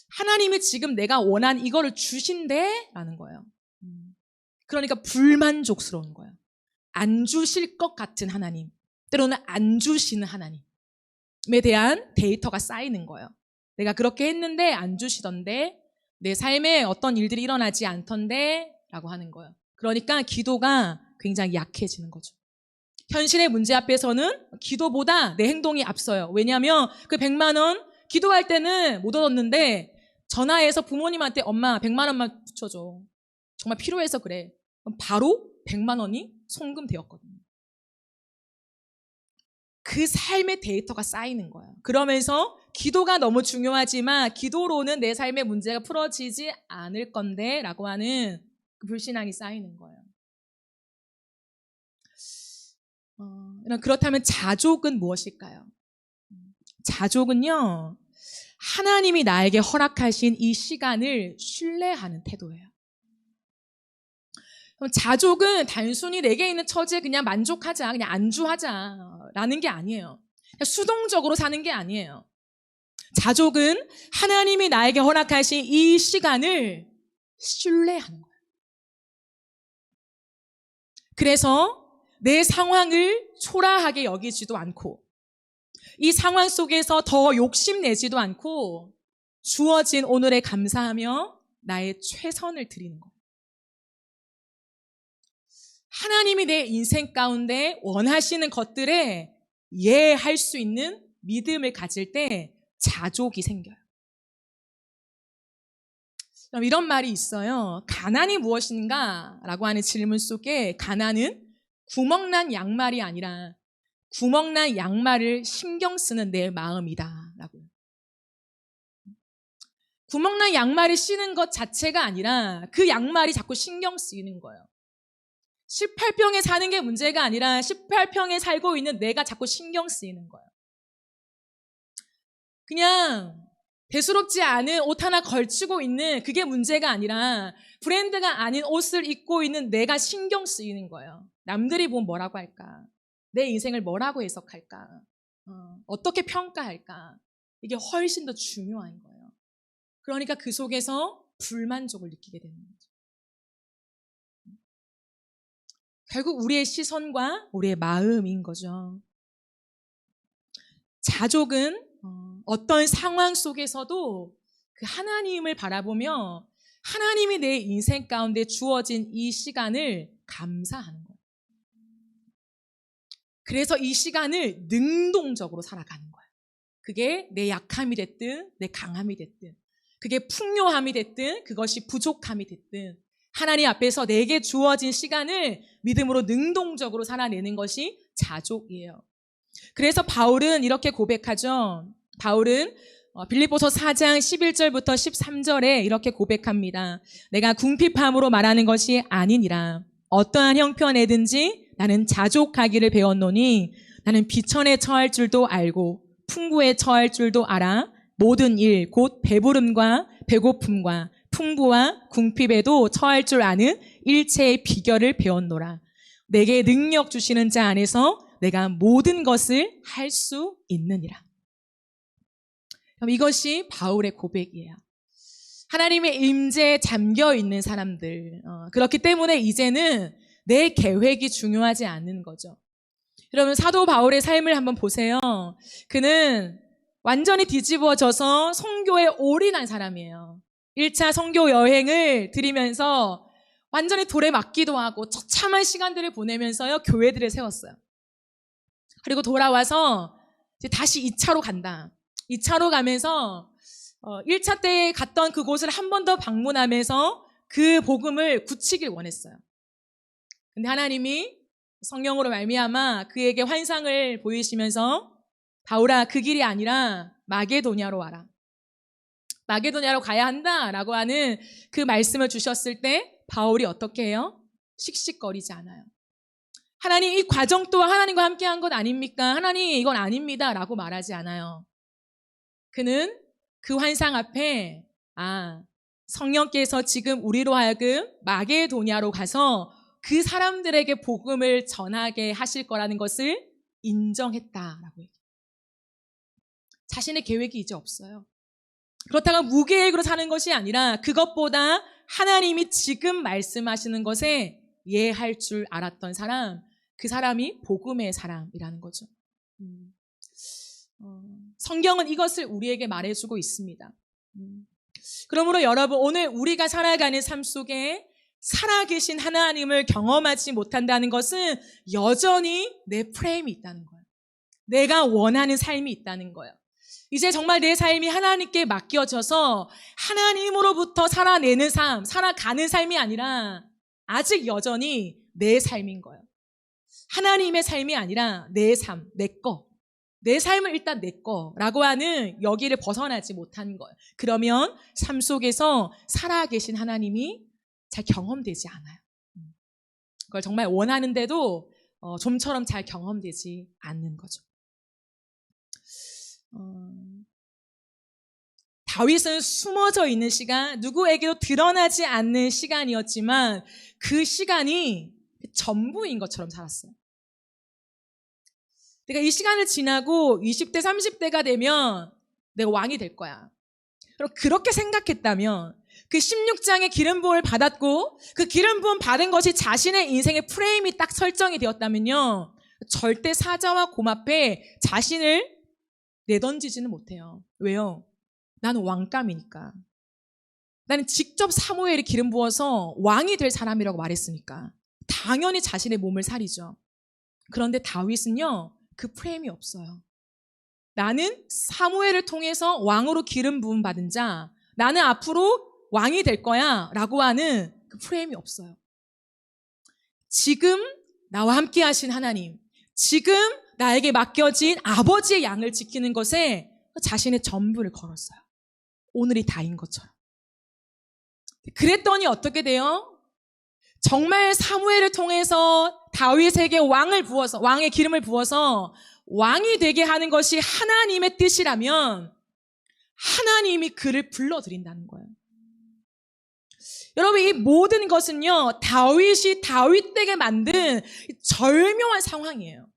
하나님이 지금 내가 원한 이거를 주신대? 라는 거예요. 그러니까 불만족스러운 거예요. 안 주실 것 같은 하나님, 때로는 안 주시는 하나님에 대한 데이터가 쌓이는 거예요. 내가 그렇게 했는데 안 주시던데, 내 삶에 어떤 일들이 일어나지 않던데 라고 하는 거예요. 그러니까 기도가 굉장히 약해지는 거죠. 현실의 문제 앞에서는 기도보다 내 행동이 앞서요. 왜냐하면 그 100만 원 기도할 때는 못 얻었는데 전화해서 부모님한테 엄마 100만 원만 붙여줘. 정말 필요해서 그래. 그럼 바로 100만 원이 송금되었거든요. 그 삶의 데이터가 쌓이는 거예요. 그러면서 기도가 너무 중요하지만 기도로는 내 삶의 문제가 풀어지지 않을 건데 라고 하는 그 불신앙이 쌓이는 거예요. 그렇다면 자족은 무엇일까요? 자족은요, 하나님이 나에게 허락하신 이 시간을 신뢰하는 태도예요. 자족은 단순히 내게 있는 처지에 그냥 만족하자, 그냥 안주하자라는 게 아니에요. 그냥 수동적으로 사는 게 아니에요. 자족은 하나님이 나에게 허락하신 이 시간을 신뢰하는 거예요. 그래서 내 상황을 초라하게 여기지도 않고 이 상황 속에서 더 욕심내지도 않고 주어진 오늘에 감사하며 나의 최선을 드리는 거예요. 하나님이 내 인생 가운데 원하시는 것들에 예할 수 있는 믿음을 가질 때 자족이 생겨요. 그럼 이런 말이 있어요. 가난이 무엇인가? 라고 하는 질문 속에 가난은 구멍난 양말이 아니라 구멍난 양말을 신경 쓰는 내 마음이다 라고요. 구멍난 양말을 신는 것 자체가 아니라 그 양말이 자꾸 신경 쓰이는 거예요. 18평에 사는 게 문제가 아니라 18평에 살고 있는 내가 자꾸 신경 쓰이는 거예요. 그냥 대수롭지 않은 옷 하나 걸치고 있는 그게 문제가 아니라 브랜드가 아닌 옷을 입고 있는 내가 신경 쓰이는 거예요. 남들이 보면 뭐라고 할까? 내 인생을 뭐라고 해석할까? 어떻게 평가할까? 이게 훨씬 더 중요한 거예요. 그러니까 그 속에서 불만족을 느끼게 되는 거죠. 결국 우리의 시선과 우리의 마음인 거죠. 자족은 어떤 상황 속에서도 그 하나님을 바라보며 하나님이 내 인생 가운데 주어진 이 시간을 감사하는 거예요. 그래서 이 시간을 능동적으로 살아가는 거예요. 그게 내 약함이 됐든 내 강함이 됐든 그게 풍요함이 됐든 그것이 부족함이 됐든 하나님 앞에서 내게 주어진 시간을 믿음으로 능동적으로 살아내는 것이 자족이에요. 그래서 바울은 이렇게 고백하죠. 바울은 빌립보서 4장 11절부터 13절에 이렇게 고백합니다. 내가 궁핍함으로 말하는 것이 아니니라. 어떠한 형편에든지 나는 자족하기를 배웠노니 나는 비천에 처할 줄도 알고 풍부에 처할 줄도 알아. 모든 일 곧 배부름과 배고픔과 풍부와 궁핍에도 처할 줄 아는 일체의 비결을 배웠노라. 내게 능력 주시는 자 안에서 내가 모든 것을 할 수 있느니라. 그럼 이것이 바울의 고백이에요. 하나님의 임재에 잠겨 있는 사람들. 그렇기 때문에 이제는 내 계획이 중요하지 않는 거죠. 여러분 사도 바울의 삶을 한번 보세요. 그는 완전히 뒤집어져서 선교에 올인한 사람이에요. 1차 선교 여행을 들이면서 완전히 돌에 맞기도 하고 처참한 시간들을 보내면서요 교회들을 세웠어요. 그리고 돌아와서 이제 다시 2차로 간다. 2차로 가면서 1차 때 갔던 그곳을 한 번 더 방문하면서 그 복음을 굳히길 원했어요. 근데 하나님이 성령으로 말미암아 그에게 환상을 보이시면서 바울아 그 길이 아니라 마게도냐로 와라. 마게도냐로 가야 한다라고 하는 그 말씀을 주셨을 때 바울이 어떻게 해요? 씩씩거리지 않아요. 하나님 이 과정 또한 하나님과 함께한 것 아닙니까? 하나님 이건 아닙니다 라고 말하지 않아요. 그는 그 환상 앞에 성령께서 지금 우리로 하여금 마게도냐로 가서 그 사람들에게 복음을 전하게 하실 거라는 것을 인정했다라고 얘기해요. 자신의 계획이 이제 없어요. 그렇다고 무계획으로 사는 것이 아니라 그것보다 하나님이 지금 말씀하시는 것에 예할 줄 알았던 사람, 그 사람이 복음의 사람이라는 거죠. 성경은 이것을 우리에게 말해주고 있습니다. 그러므로 여러분 오늘 우리가 살아가는 삶 속에 살아계신 하나님을 경험하지 못한다는 것은 여전히 내 프레임이 있다는 거예요. 내가 원하는 삶이 있다는 거예요. 이제 정말 내 삶이 하나님께 맡겨져서 하나님으로부터 살아내는 삶, 살아가는 삶이 아니라 아직 여전히 내 삶인 거예요. 하나님의 삶이 아니라 내 삶, 내 거. 내 삶을 일단 내 거라고 하는 여기를 벗어나지 못한 거예요. 그러면 삶 속에서 살아계신 하나님이 잘 경험되지 않아요. 그걸 정말 원하는데도 좀처럼 잘 경험되지 않는 거죠. 다윗은 숨어져 있는 시간, 누구에게도 드러나지 않는 시간이었지만 그 시간이 전부인 것처럼 살았어요. 내가 이 시간을 지나고 20대, 30대가 되면 내가 왕이 될 거야. 그럼 그렇게 생각했다면 그 16장의 기름 부음을 받았고 그 기름 부음 받은 것이 자신의 인생의 프레임이 딱 설정이 되었다면요. 절대 사자와 곰 앞에 자신을 내던지지는 못해요. 왜요? 나는 왕감이니까. 나는 직접 사무엘이 기름 부어서 왕이 될 사람이라고 말했으니까 당연히 자신의 몸을 살이죠. 그런데 다윗은요. 그 프레임이 없어요. 나는 사무엘을 통해서 왕으로 기름 부음 받은 자, 나는 앞으로 왕이 될 거야 라고 하는 그 프레임이 없어요. 지금 나와 함께 하신 하나님, 지금 나에게 맡겨진 아버지의 양을 지키는 것에 자신의 전부를 걸었어요. 오늘이 다인 것처럼. 그랬더니 어떻게 돼요? 정말 사무엘을 통해서 다윗에게 왕의 기름을 부어서 왕이 되게 하는 것이 하나님의 뜻이라면 하나님이 그를 불러들인다는 거예요. 여러분, 이 모든 것은요, 다윗이 다윗되게 만든 절묘한 상황이에요.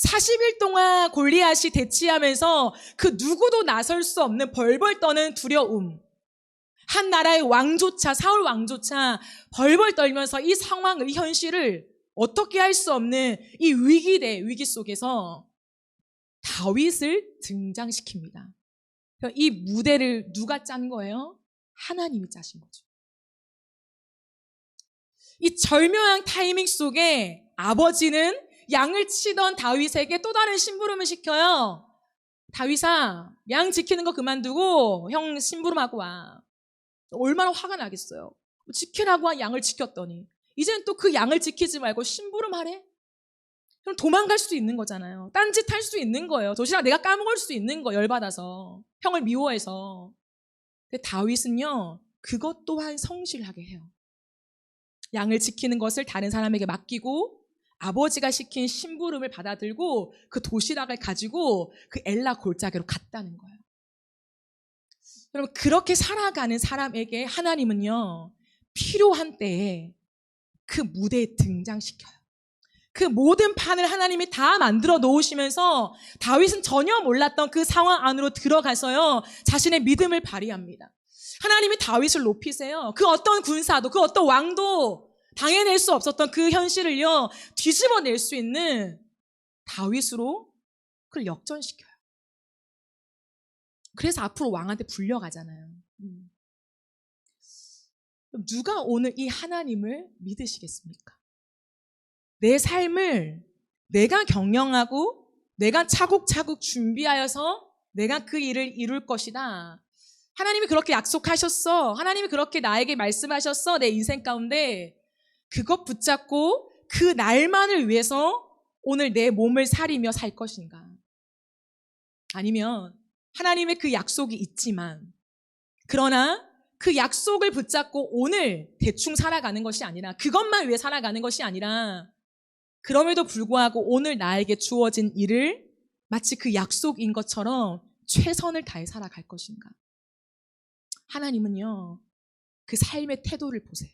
40일 동안 골리앗이 대치하면서 그 누구도 나설 수 없는 벌벌 떠는 두려움. 한 나라의 왕조차, 사울 왕조차 벌벌 떨면서 이 상황을, 이 현실을 어떻게 할 수 없는 이 위기 속에서 다윗을 등장시킵니다. 이 무대를 누가 짠 거예요? 하나님이 짜신 거죠. 이 절묘한 타이밍 속에 아버지는 양을 치던 다윗에게 또 다른 심부름을 시켜요. 다윗아, 양 지키는 거 그만두고 형 심부름하고 와. 얼마나 화가 나겠어요. 지키라고 한 양을 지켰더니 이제는 또 그 양을 지키지 말고 심부름하래? 그럼 도망갈 수도 있는 거잖아요. 딴짓 할 수 있는 거예요. 도시락 내가 까먹을 수 있는 거, 열받아서. 형을 미워해서. 근데 다윗은요, 그것 또한 성실하게 해요. 양을 지키는 것을 다른 사람에게 맡기고 아버지가 시킨 심부름을 받아들고 그 도시락을 가지고 그 엘라 골짜기로 갔다는 거예요. 여러분, 그렇게 살아가는 사람에게 하나님은요, 필요한 때에 그 무대에 등장시켜요. 그 모든 판을 하나님이 다 만들어 놓으시면서 다윗은 전혀 몰랐던 그 상황 안으로 들어가서요, 자신의 믿음을 발휘합니다. 하나님이 다윗을 높이세요. 그 어떤 군사도, 그 어떤 왕도 당해낼 수 없었던 그 현실을요, 뒤집어낼 수 있는 다윗으로 그걸 역전시켜요. 그래서 앞으로 왕한테 불려가잖아요. 누가 오늘 이 하나님을 믿으시겠습니까? 내 삶을 내가 경영하고 내가 차곡차곡 준비하여서 내가 그 일을 이룰 것이다. 하나님이 그렇게 약속하셨어. 하나님이 그렇게 나에게 말씀하셨어. 내 인생 가운데 그것 붙잡고 그 날만을 위해서 오늘 내 몸을 사리며 살 것인가? 아니면 하나님의 그 약속이 있지만 그러나 그 약속을 붙잡고 오늘 대충 살아가는 것이 아니라 그것만 위해 살아가는 것이 아니라 그럼에도 불구하고 오늘 나에게 주어진 일을 마치 그 약속인 것처럼 최선을 다해 살아갈 것인가? 하나님은요, 그 삶의 태도를 보세요.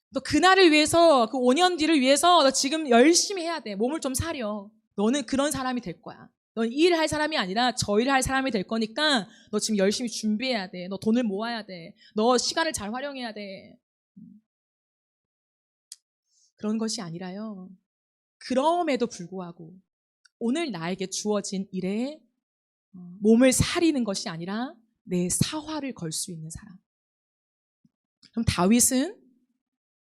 너 그날을 위해서, 그 5년 뒤를 위해서 너 지금 열심히 해야 돼. 몸을 좀 사려. 너는 그런 사람이 될 거야. 넌 이 일을 할 사람이 아니라 저 일을 할 사람이 될 거니까 너 지금 열심히 준비해야 돼. 너 돈을 모아야 돼. 너 시간을 잘 활용해야 돼. 그런 것이 아니라요. 그럼에도 불구하고 오늘 나에게 주어진 일에 몸을 사리는 것이 아니라 내 사활을 걸 수 있는 사람. 그럼 다윗은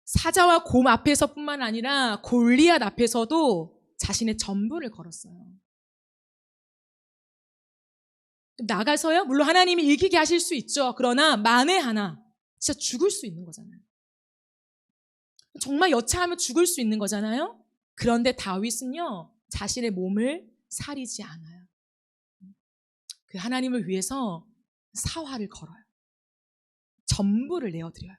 사자와 곰 앞에서뿐만 아니라 골리앗 앞에서도 자신의 전부를 걸었어요. 나가서요? 물론 하나님이 이기게 하실 수 있죠. 그러나 만에 하나 진짜 죽을 수 있는 거잖아요. 정말 여차하면 죽을 수 있는 거잖아요. 그런데 다윗은요, 자신의 몸을 사리지 않아요. 그 하나님을 위해서 사활을 걸어요. 전부를 내어드려요.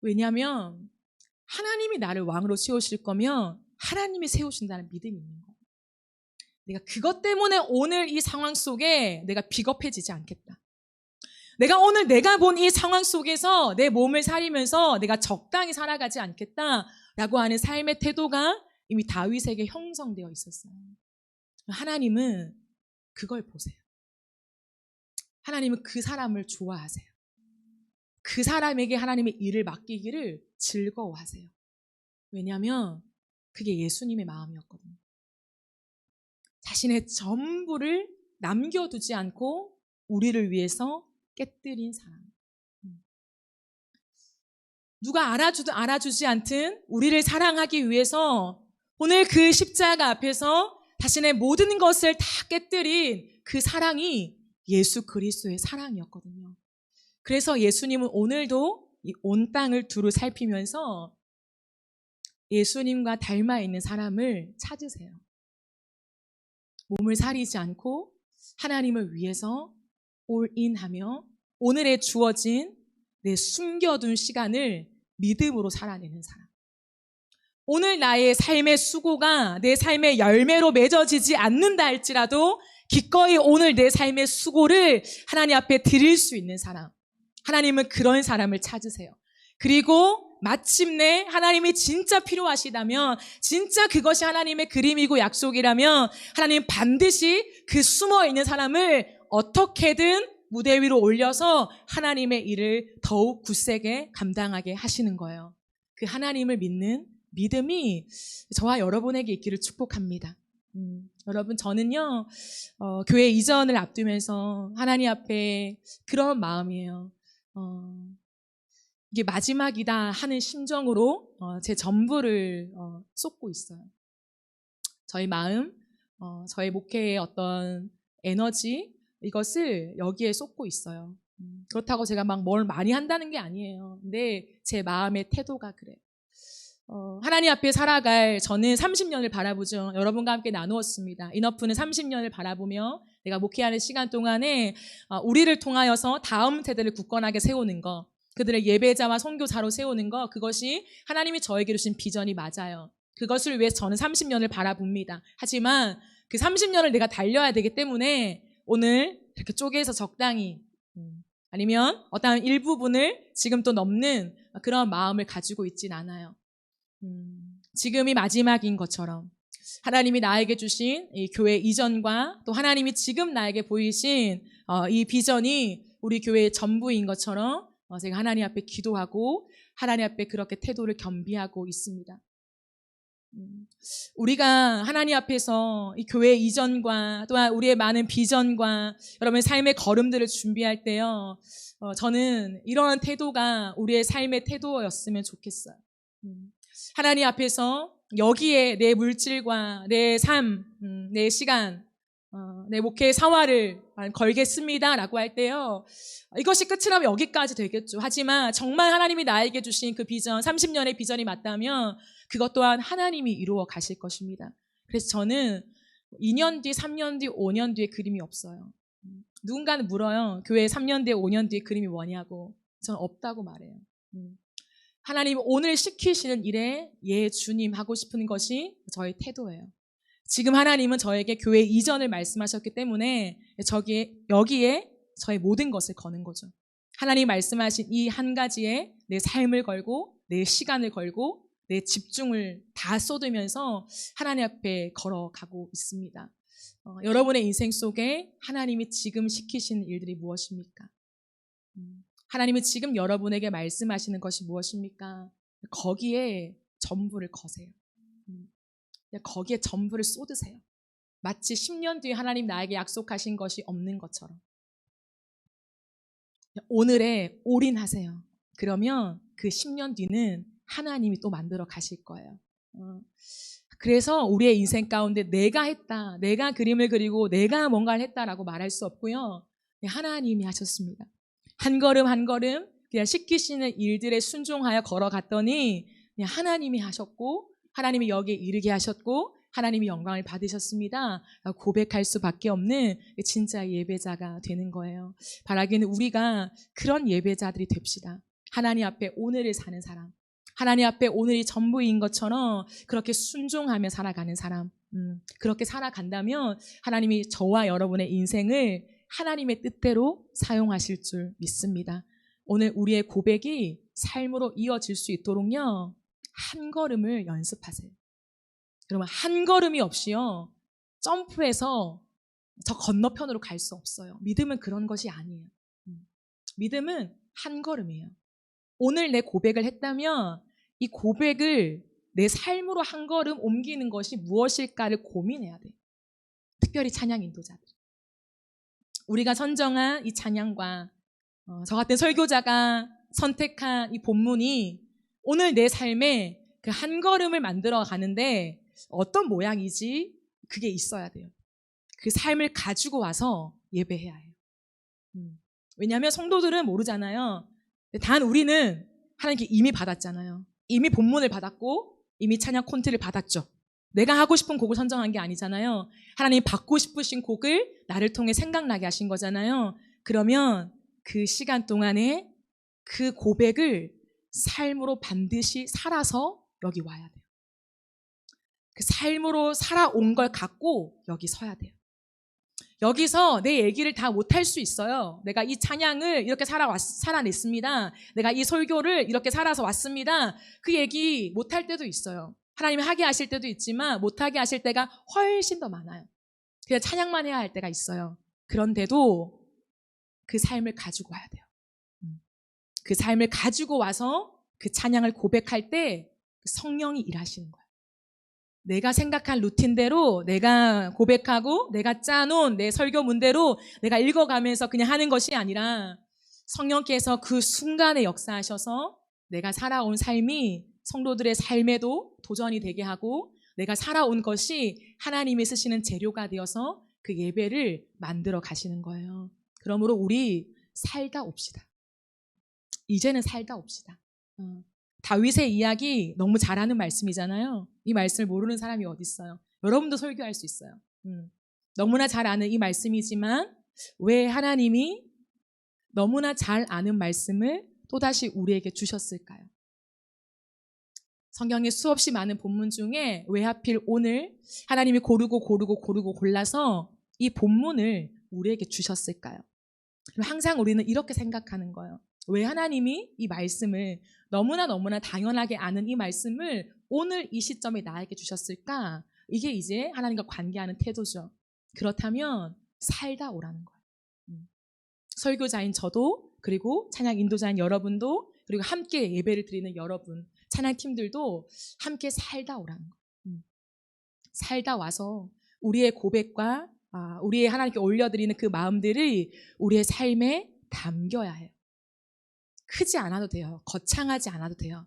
왜냐하면 하나님이 나를 왕으로 세우실 거면 하나님이 세우신다는 믿음이 있는 거예요. 내가 그것 때문에 오늘 이 상황 속에 내가 비겁해지지 않겠다. 내가 오늘 내가 본 이 상황 속에서 내 몸을 사리면서 내가 적당히 살아가지 않겠다라고 하는 삶의 태도가 이미 다윗에게 형성되어 있었어요. 하나님은 그걸 보세요. 하나님은 그 사람을 좋아하세요. 그 사람에게 하나님의 일을 맡기기를 즐거워하세요. 왜냐하면 그게 예수님의 마음이었거든요. 자신의 전부를 남겨두지 않고 우리를 위해서 깨뜨린 사람. 누가 알아주든 알아주지 않든 우리를 사랑하기 위해서 오늘 그 십자가 앞에서 자신의 모든 것을 다 깨뜨린 그 사랑이 예수 그리스도의 사랑이었거든요. 그래서 예수님은 오늘도 이 온 땅을 두루 살피면서 예수님과 닮아 있는 사람을 찾으세요. 몸을 사리지 않고 하나님을 위해서 올인하며 오늘에 주어진 내 숨겨둔 시간을 믿음으로 살아내는 사람. 오늘 나의 삶의 수고가 내 삶의 열매로 맺어지지 않는다 할지라도 기꺼이 오늘 내 삶의 수고를 하나님 앞에 드릴 수 있는 사람. 하나님은 그런 사람을 찾으세요. 그리고 마침내 하나님이 진짜 필요하시다면, 진짜 그것이 하나님의 그림이고 약속이라면 하나님 반드시 그 숨어있는 사람을 어떻게든 무대 위로 올려서 하나님의 일을 더욱 굳세게 감당하게 하시는 거예요. 그 하나님을 믿는 믿음이 저와 여러분에게 있기를 축복합니다. 여러분, 저는요, 교회 이전을 앞두면서 하나님 앞에 그런 마음이에요. 이게 마지막이다 하는 심정으로 제 전부를 쏟고 있어요. 저희 마음, 저희 목회의 어떤 에너지, 이것을 여기에 쏟고 있어요. 그렇다고 제가 막 뭘 많이 한다는 게 아니에요. 근데 제 마음의 태도가 그래요. 하나님 앞에 살아갈 저는 30년을 바라보죠. 여러분과 함께 나누었습니다. 인어프는 30년을 바라보며 내가 목회하는 시간 동안에 우리를 통하여서 다음 세대를 굳건하게 세우는 것, 그들의 예배자와 선교사로 세우는 것, 그것이 하나님이 저에게 주신 비전이 맞아요. 그것을 위해서 저는 30년을 바라봅니다. 하지만 그 30년을 내가 달려야 되기 때문에 오늘 이렇게 쪼개서 적당히 아니면 어떤 일부분을 지금 또 넘는 그런 마음을 가지고 있진 않아요. 지금이 마지막인 것처럼 하나님이 나에게 주신 이 교회 이전과 또 하나님이 지금 나에게 보이신 이 비전이 우리 교회의 전부인 것처럼 제가 하나님 앞에 기도하고 하나님 앞에 그렇게 태도를 겸비하고 있습니다. 우리가 하나님 앞에서 이 교회 이전과 또한 우리의 많은 비전과 여러분의 삶의 걸음들을 준비할 때요, 저는 이러한 태도가 우리의 삶의 태도였으면 좋겠어요. 하나님 앞에서 여기에 내 물질과 내 삶, 내 시간, 내 목회의 사활을 걸겠습니다라고 할 때요, 이것이 끝이라면 여기까지 되겠죠. 하지만 정말 하나님이 나에게 주신 그 비전, 30년의 비전이 맞다면 그것 또한 하나님이 이루어 가실 것입니다. 그래서 저는 2년 뒤, 3년 뒤, 5년 뒤에 그림이 없어요. 누군가는 물어요. 교회 3년 뒤에, 5년 뒤에 그림이 뭐냐고. 저는 없다고 말해요. 하나님 오늘 시키시는 일에 예 주님 하고 싶은 것이 저의 태도예요. 지금 하나님은 저에게 교회 이전을 말씀하셨기 때문에 여기에 저의 모든 것을 거는 거죠. 하나님이 말씀하신 이 한 가지에 내 삶을 걸고 내 시간을 걸고 내 집중을 다 쏟으면서 하나님 앞에 걸어가고 있습니다. 여러분의 인생 속에 하나님이 지금 시키시는 일들이 무엇입니까? 하나님이 지금 여러분에게 말씀하시는 것이 무엇입니까? 거기에 전부를 거세요. 거기에 전부를 쏟으세요. 마치 10년 뒤에 하나님 나에게 약속하신 것이 없는 것처럼. 오늘에 올인하세요. 그러면 그 10년 뒤는 하나님이 또 만들어 가실 거예요. 그래서 우리의 인생 가운데 내가 했다, 내가 그림을 그리고 내가 뭔가를 했다라고 말할 수 없고요. 하나님이 하셨습니다. 한 걸음 한 걸음 그냥 시키시는 일들에 순종하여 걸어갔더니 그냥 하나님이 하셨고 하나님이 여기에 이르게 하셨고 하나님이 영광을 받으셨습니다. 고백할 수밖에 없는 진짜 예배자가 되는 거예요. 바라기는 우리가 그런 예배자들이 됩시다. 하나님 앞에 오늘을 사는 사람, 하나님 앞에 오늘이 전부인 것처럼 그렇게 순종하며 살아가는 사람, 그렇게 살아간다면 하나님이 저와 여러분의 인생을 하나님의 뜻대로 사용하실 줄 믿습니다. 오늘 우리의 고백이 삶으로 이어질 수 있도록요, 한 걸음을 연습하세요. 여러분, 한 걸음이 없이요 점프해서 저 건너편으로 갈 수 없어요. 믿음은 그런 것이 아니에요. 믿음은 한 걸음이에요. 오늘 내 고백을 했다면 이 고백을 내 삶으로 한 걸음 옮기는 것이 무엇일까를 고민해야 돼요. 특별히 찬양 인도자들, 우리가 선정한 이 찬양과 저 같은 설교자가 선택한 이 본문이 오늘 내 삶에 그 한 걸음을 만들어 가는데 어떤 모양이지? 그게 있어야 돼요. 그 삶을 가지고 와서 예배해야 해요. 왜냐하면 성도들은 모르잖아요. 단 우리는 하나님께 이미 받았잖아요. 이미 본문을 받았고 이미 찬양 콘트를 받았죠. 내가 하고 싶은 곡을 선정한 게 아니잖아요. 하나님이 받고 싶으신 곡을 나를 통해 생각나게 하신 거잖아요. 그러면 그 시간 동안에 그 고백을 삶으로 반드시 살아서 여기 와야 돼요. 그 삶으로 살아온 걸 갖고 여기 서야 돼요. 여기서 내 얘기를 다 못할 수 있어요. 내가 이 찬양을 이렇게 살아냈습니다. 내가 이 설교를 이렇게 살아서 왔습니다. 그 얘기 못할 때도 있어요. 하나님이 하게 하실 때도 있지만 못하게 하실 때가 훨씬 더 많아요. 그냥 찬양만 해야 할 때가 있어요. 그런데도 그 삶을 가지고 와야 돼요. 그 삶을 가지고 와서 그 찬양을 고백할 때 성령이 일하시는 거예요. 내가 생각한 루틴대로 내가 고백하고 내가 짜놓은 내 설교문대로 내가 읽어가면서 그냥 하는 것이 아니라 성령께서 그 순간에 역사하셔서 내가 살아온 삶이 성도들의 삶에도 도전이 되게 하고 내가 살아온 것이 하나님이 쓰시는 재료가 되어서 그 예배를 만들어 가시는 거예요. 그러므로 우리 살다 옵시다. 이제는 살다 옵시다. 다윗의 이야기 너무 잘하는 말씀이잖아요. 이 말씀을 모르는 사람이 어디 있어요? 여러분도 설교할 수 있어요. 너무나 잘 아는 이 말씀이지만 왜 하나님이 너무나 잘 아는 말씀을 또다시 우리에게 주셨을까요? 성경에 수없이 많은 본문 중에 왜 하필 오늘 하나님이 고르고 골라서 이 본문을 우리에게 주셨을까요? 항상 우리는 이렇게 생각하는 거예요. 왜 하나님이 이 말씀을 너무나 당연하게 아는 이 말씀을 오늘 이 시점에 나에게 주셨을까? 이게 이제 하나님과 관계하는 태도죠. 그렇다면 살다 오라는 거예요. 설교자인 저도 그리고 찬양 인도자인 여러분도 그리고 함께 예배를 드리는 여러분 찬양팀들도 함께 살다 오라는 거예요. 살다 와서 우리의 고백과 우리의 하나님께 올려드리는 그 마음들이 우리의 삶에 담겨야 해요. 크지 않아도 돼요. 거창하지 않아도 돼요.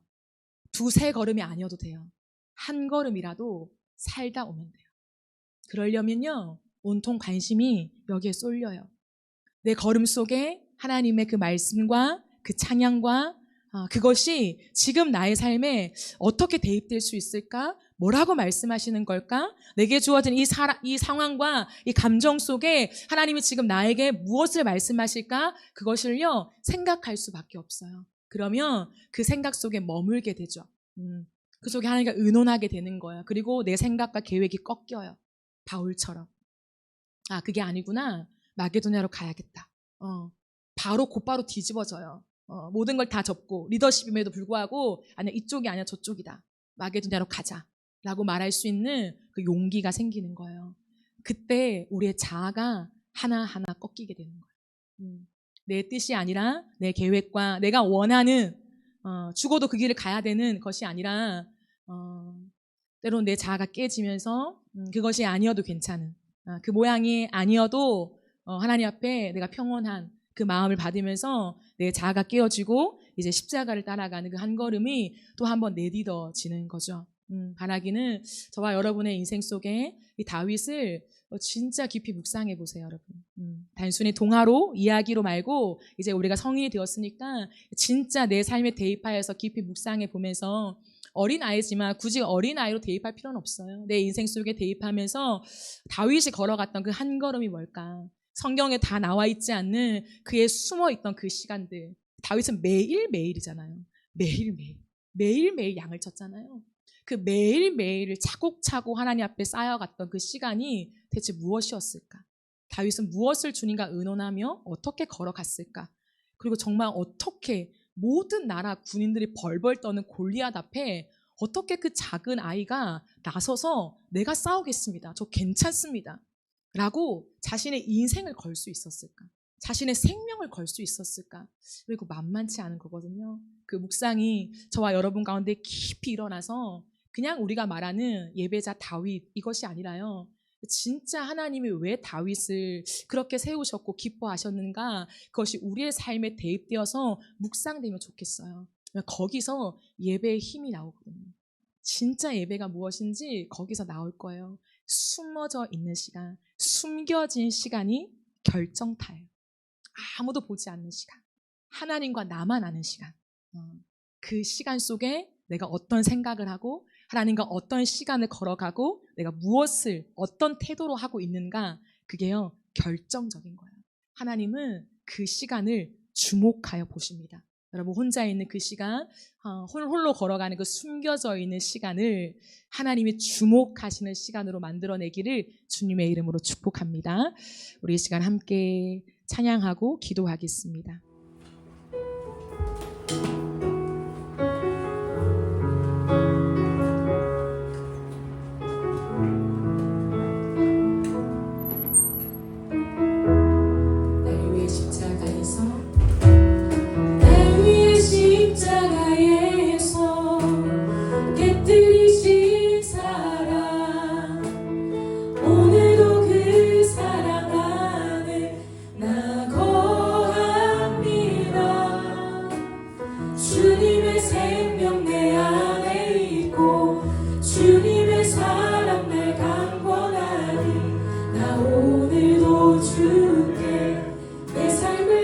두세 걸음이 아니어도 돼요. 한 걸음이라도 살다 오면 돼요. 그러려면요, 온통 관심이 여기에 쏠려요. 내 걸음 속에 하나님의 그 말씀과 그 찬양과 그것이 지금 나의 삶에 어떻게 대입될 수 있을까? 뭐라고 말씀하시는 걸까? 내게 주어진 이 상황과 이 감정 속에 하나님이 지금 나에게 무엇을 말씀하실까? 그것을요, 생각할 수밖에 없어요. 그러면 그 생각 속에 머물게 되죠. 그 속에 하나님과 의논하게 되는 거예요. 그리고 내 생각과 계획이 꺾여요. 바울처럼. 그게 아니구나. 마게도냐로 가야겠다. 바로 곧바로 뒤집어져요. 모든 걸 다 접고 리더십임에도 불구하고 아니야 이쪽이 아니야 저쪽이다. 마게도냐로 가자. 라고 말할 수 있는 그 용기가 생기는 거예요. 그때 우리의 자아가 하나하나 꺾이게 되는 거예요. 내 뜻이 아니라 내 계획과 내가 원하는 죽어도 그 길을 가야 되는 것이 아니라 때로는 내 자아가 깨지면서 그것이 아니어도 괜찮은 그 모양이 아니어도 하나님 앞에 내가 평온한 그 마음을 받으면서 내 자아가 깨어지고 이제 십자가를 따라가는 그 한 걸음이 또 한 번 내딛어지는 거죠. 바라기는 저와 여러분의 인생 속에 이 다윗을 진짜 깊이 묵상해 보세요, 여러분. 단순히 동화로 이야기로 말고 이제 우리가 성인이 되었으니까 진짜 내 삶에 대입하여서 깊이 묵상해 보면서 어린아이지만 굳이 어린아이로 대입할 필요는 없어요. 내 인생 속에 대입하면서 다윗이 걸어갔던 그 한 걸음이 뭘까? 성경에 다 나와 있지 않는 그의 숨어있던 그 시간들. 다윗은 매일매일이잖아요. 매일매일 양을 쳤잖아요. 그 매일매일을 차곡차곡 하나님 앞에 쌓여갔던 그 시간이 대체 무엇이었을까? 다윗은 무엇을 주님과 의논하며 어떻게 걸어갔을까? 그리고 정말 어떻게 모든 나라 군인들이 벌벌 떠는 골리앗 앞에 어떻게 그 작은 아이가 나서서 내가 싸우겠습니다. 저 괜찮습니다. 라고 자신의 인생을 걸 수 있었을까? 자신의 생명을 걸 수 있었을까? 그리고 만만치 않은 거거든요. 그 묵상이 저와 여러분 가운데 깊이 일어나서 그냥 우리가 말하는 예배자 다윗 이것이 아니라요. 진짜 하나님이 왜 다윗을 그렇게 세우셨고 기뻐하셨는가? 그것이 우리의 삶에 대입되어서 묵상되면 좋겠어요. 거기서 예배의 힘이 나오거든요. 진짜 예배가 무엇인지 거기서 나올 거예요. 숨어져 있는 시간, 숨겨진 시간이 결정타예요. 아무도 보지 않는 시간, 하나님과 나만 아는 시간. 그 시간 속에 내가 어떤 생각을 하고 하나님과 어떤 시간을 걸어가고 내가 무엇을 어떤 태도로 하고 있는가, 그게요 결정적인 거예요. 하나님은 그 시간을 주목하여 보십니다. 여러분 혼자 있는 그 시간, 홀로 걸어가는 그 숨겨져 있는 시간을 하나님이 주목하시는 시간으로 만들어내기를 주님의 이름으로 축복합니다. 우리 이 시간 함께 찬양하고 기도하겠습니다. 십자가에서 곁들이신 사랑 오늘도 그 사랑 안에 나 거합니다. 주님의 생명 내 안에 있고 주님의 사랑 날 강권하니 나 오늘도 주께 내 삶을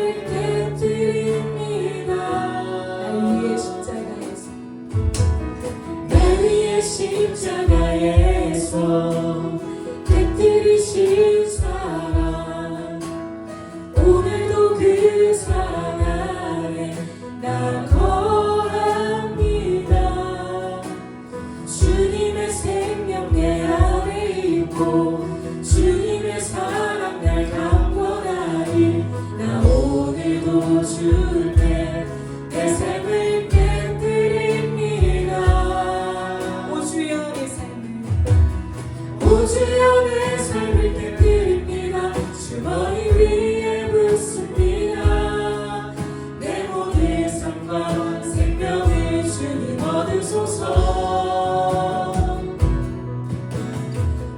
주여 내 삶을 깨뜨립니다. 주 머리 위에 붓습니다. 내 모든 삶과 생명을 주님 얻으소서.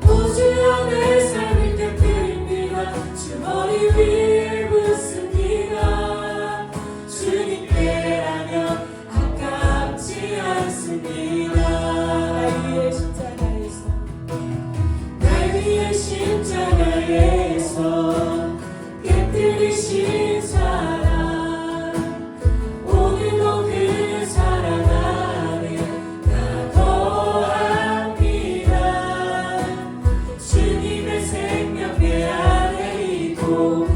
오 주여 내 삶을 깨뜨립니다. 주 머리 위에 붓습니다. 주님께라면 아깝지 않습니다. 십자가에서 깨뜨리신 사랑 오늘도 그 사랑 안에 나 거합니다. 주님의 생명 내 안에 있고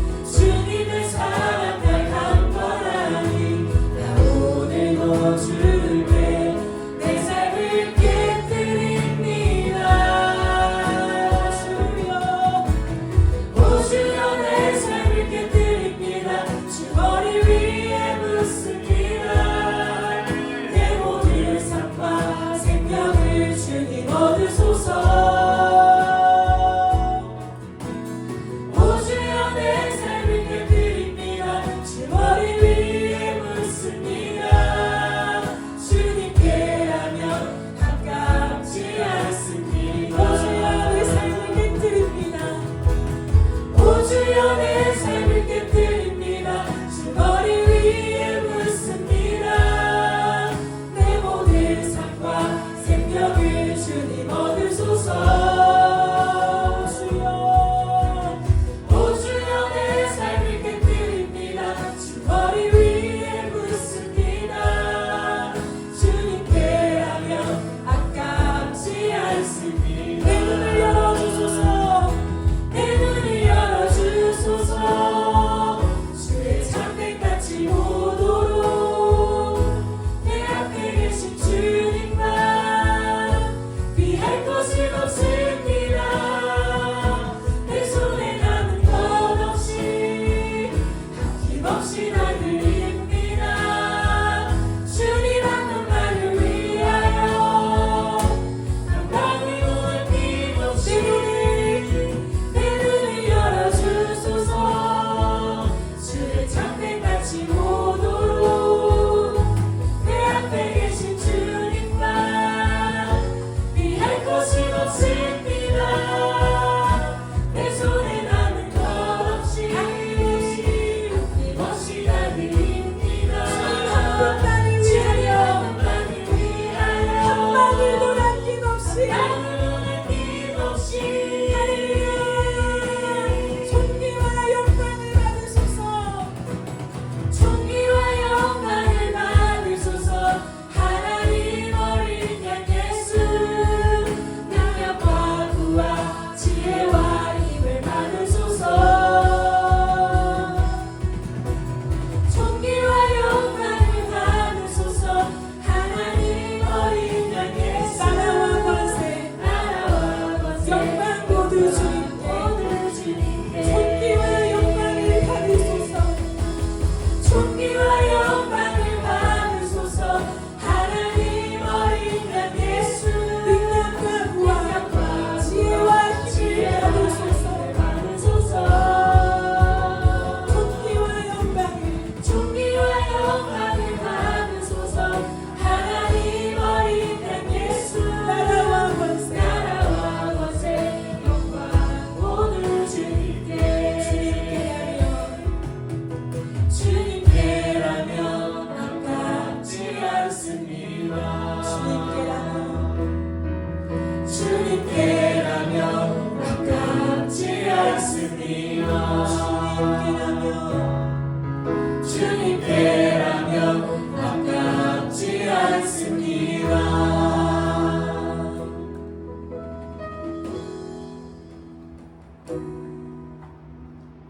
주님께라면 아깝지 않습니다.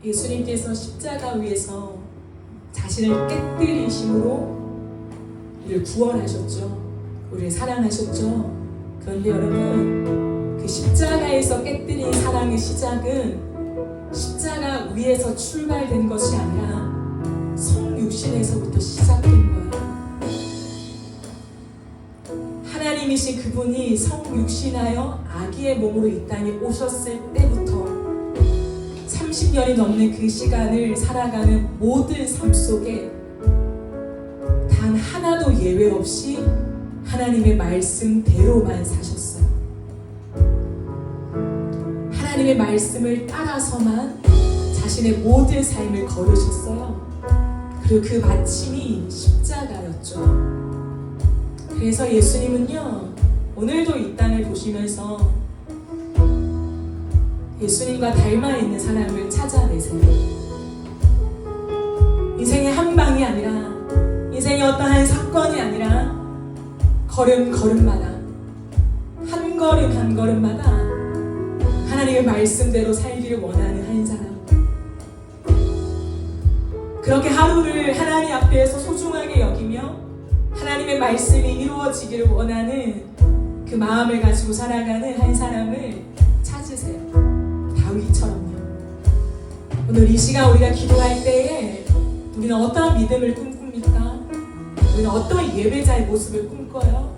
예수님께서 십자가 위에서 자신을 깨뜨리심으로 우리를 구원하셨죠. 우리를 사랑하셨죠. 그런데 여러분, 그 십자가에서 깨뜨린 사랑의 시작은 십자가 위에서 출발된 것이 아니라 성육신에서부터 시작된 거예요. 하나님이신 그분이 성육신하여 아기의 몸으로 이 땅에 오셨을 때부터 30년이 넘는 그 시간을 살아가는 모든 삶 속에 단 하나도 예외 없이 하나님의 말씀대로만 사셨어요. 하나님의 말씀을 따라서만 자신의 모든 삶을 걸으셨어요. 그리고 그 마침이 십자가였죠. 그래서 예수님은요, 오늘도 이 땅을 보시면서 예수님과 닮아 있는 사람을 찾아내세요. 인생의 한 방이 아니라, 인생의 어떠한 사건이 아니라 걸음걸음마다, 한 걸음 한 걸음마다 하나님의 말씀대로 살기를 원하는 한 사람. 그렇게 하루를 하나님 앞에서 소중하게 여기며 하나님의 말씀이 이루어지기를 원하는 그 마음을 가지고 살아가는 한 사람을 찾으세요. 다윗처럼요. 오늘 이 시간 우리가 기도할 때에 우리는 어떠한 믿음을 꿈꿉니까? 우리는 어떠한 예배자의 모습을 꿈꿔요?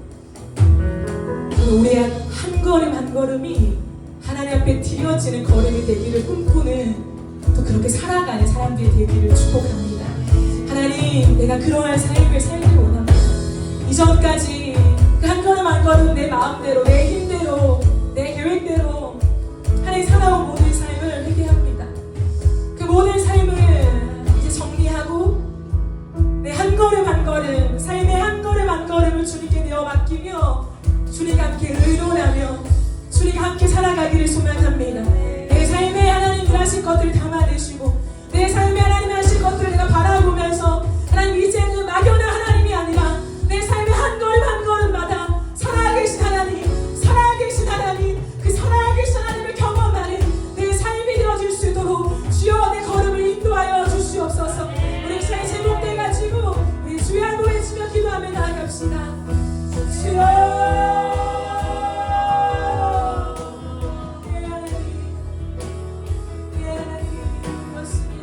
우리의 한 걸음 한 걸음이 하나님 앞에 드려지는 걸음이 되기를 꿈꾸는, 또 그렇게 살아가는 사람들이 되기를 축복합니다. 하나님, 내가 그러한 삶을 살기 원합니다. 이전까지 그 한 걸음 한 걸음 내 마음대로, 내 힘대로, 내 계획대로 하나님 살아온 모든 삶을 회개합니다. 그 모든 삶을 이제 정리하고 내 한 걸음 한 걸음, 삶의 한 걸음 한 걸음을 주님께 내어 맡기며 주님과 함께 의논하며 주님과 함께 살아가기를 소망합니다. 내 삶에 하나님 하실 것들 담아내시고 내 삶에 하나님 하실 것들을 내가 바라보면서 하나님, 이제는 막연한 하나님이 아니라 내 삶의 한 걸음 한 걸음마다 살아계신 하나님, 살아계신 하나님, 그 살아계신 하나님을 경험하는 내 삶이 되어질 수 있도록 주여 내 걸음을 인도하여 주시옵소서. 우리 새 제목돼가지고 우리 주의 한번 외치며 기도하며 나아갑시다. 주여, 예 하나님, 예 하나님, 그렇습니다.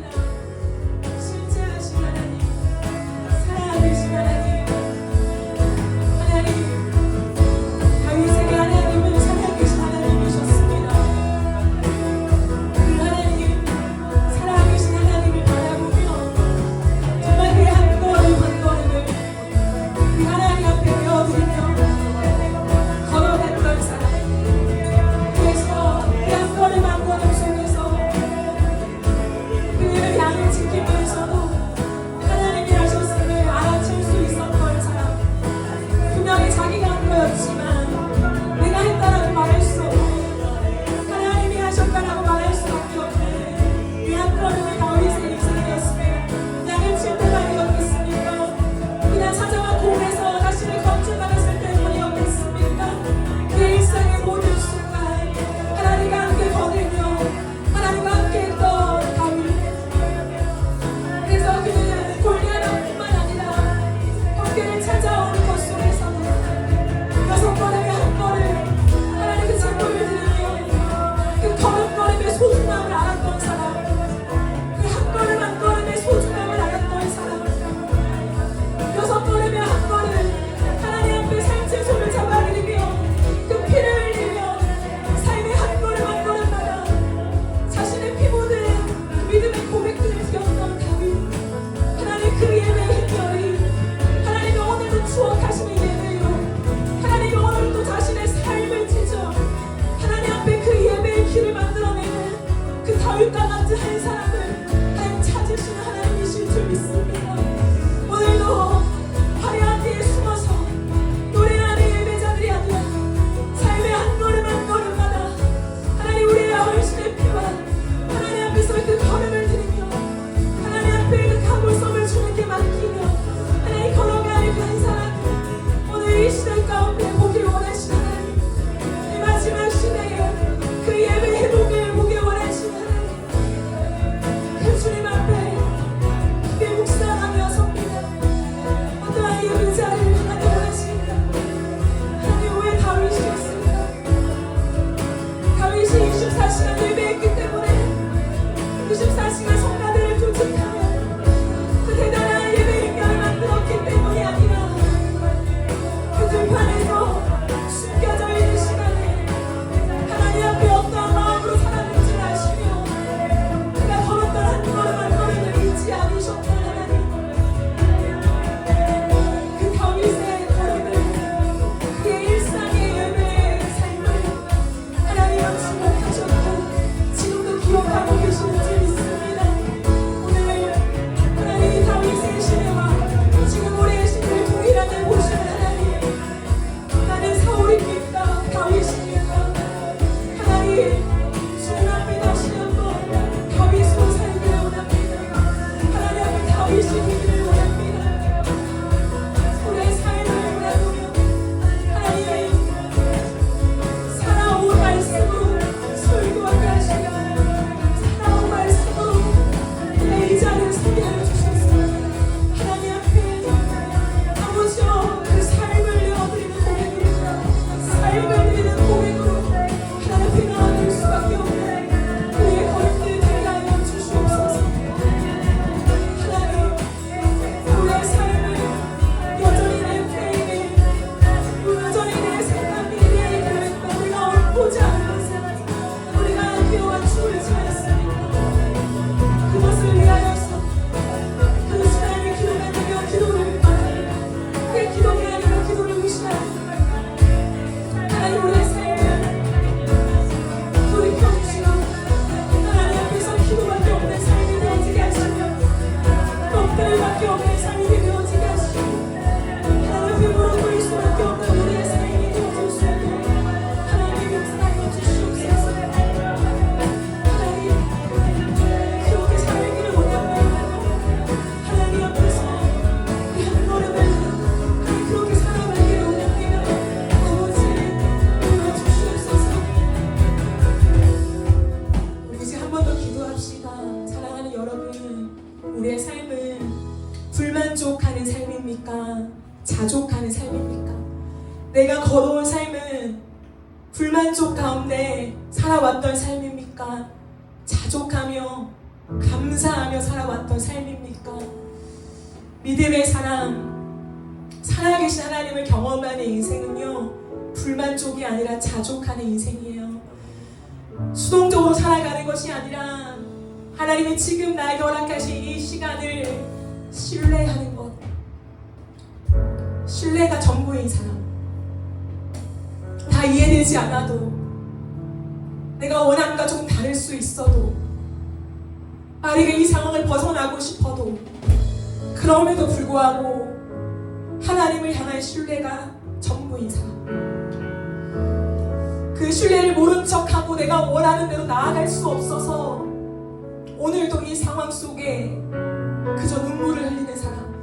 24시간 성가대를 조직하며 그 대단한 예배 인간을 만들었기 때문이 아니라 그 들판에서 숨겨져 있는 시간에 하나님 앞에 어떠한 마음으로 살았는지를 아시며 그가 걸었던 한 걸음 한 걸음을 잊지 않으셨던 하나님, 그 다윗의 걸음을, 그의 일상의 예배의 삶을 하나님은 주목하셨고 지금도 기억하고 계시는 줄 믿습니다. 오늘 하나님이 다윗의 시대와 지금 우리의 시대를 동일하게 보시는 하나님, 나는 사울입니까 다윗입니까? 하나님, 주님 앞에 다시 한번 다윗으로 살기를 원합니다. 하나님 앞에 다윗이 되기를 원합니다. 우리의 삶을 돌아보며 하나님의 살아온 말씀으로 설교하게 하시며 살아온 말씀으로 내 이 자리를 서게 하여 주셨습니다. 하나님 앞에 아버지여, 그 삶을 내어드리는 고백입니다. 삶을 드리는 고백으로 하나님 앞에 나아갈 수밖에 없는 그의 걸음들 되게 하여 주시옵소서. 하나님, 우리의 삶을 여전히 내 프레임에, 여전히 내 생각이 내 계획과 우리가 옳고지 않은 것을 우리가 알기와 주울지 않습니까? 그것을 위하여서 그 주님의 기도가 되며 기도를 그 기도가 아니라 기도를 무시하는 하나님, 우리의 삶을 돌이켜주시고 하나님 앞에서 기도밖에 없는 삶이 되어지게 하시며 엎드릴밖에 없는 삶이 되어지게 하시고 하나님 앞에 무릎 꿇을 수밖에 없는 우리의 삶이 되어질 수 있도록 하나님 역사하여 주시옵소서. 하나님, 그렇게 살기를 원합니다. 하나님 앞에서 우리 한 걸음을 하나님 그렇게 살아가기를 원합니다. 아버지, 도와주시옵소서. 우리 이제 한 번 더 기도합시다. 사랑하는 여러분, 우리의 삶은 불만족하는 삶입니까? 자족하는 삶입니까? 내가 걸어온 삶은 불만족 가운데 살아왔던 삶입니까? 자족하며 감사하며 살아왔던 삶입니까? 믿음의 사람, 살아계신 하나님을 경험하는 인생은요, 불만족이 아니라 자족하는 인생이에요. 수동적으로 살아가는 것이 아니라 하나님이 지금 나에게 허락하신 이 시간을 신뢰하는 것. 신뢰가 전부인 사람. 다 이해되지 않아도, 내가 원함과 조금 다를 수 있어도, 빠르게 이 상황을 벗어나고 싶어도, 그럼에도 불구하고 하나님을 향한 신뢰가 전부인 사람. 그 신뢰를 모른 척하고 내가 원하는 대로 나아갈 수 없어서 오늘도 이 상황 속에 그저 눈물을 흘리는 사람.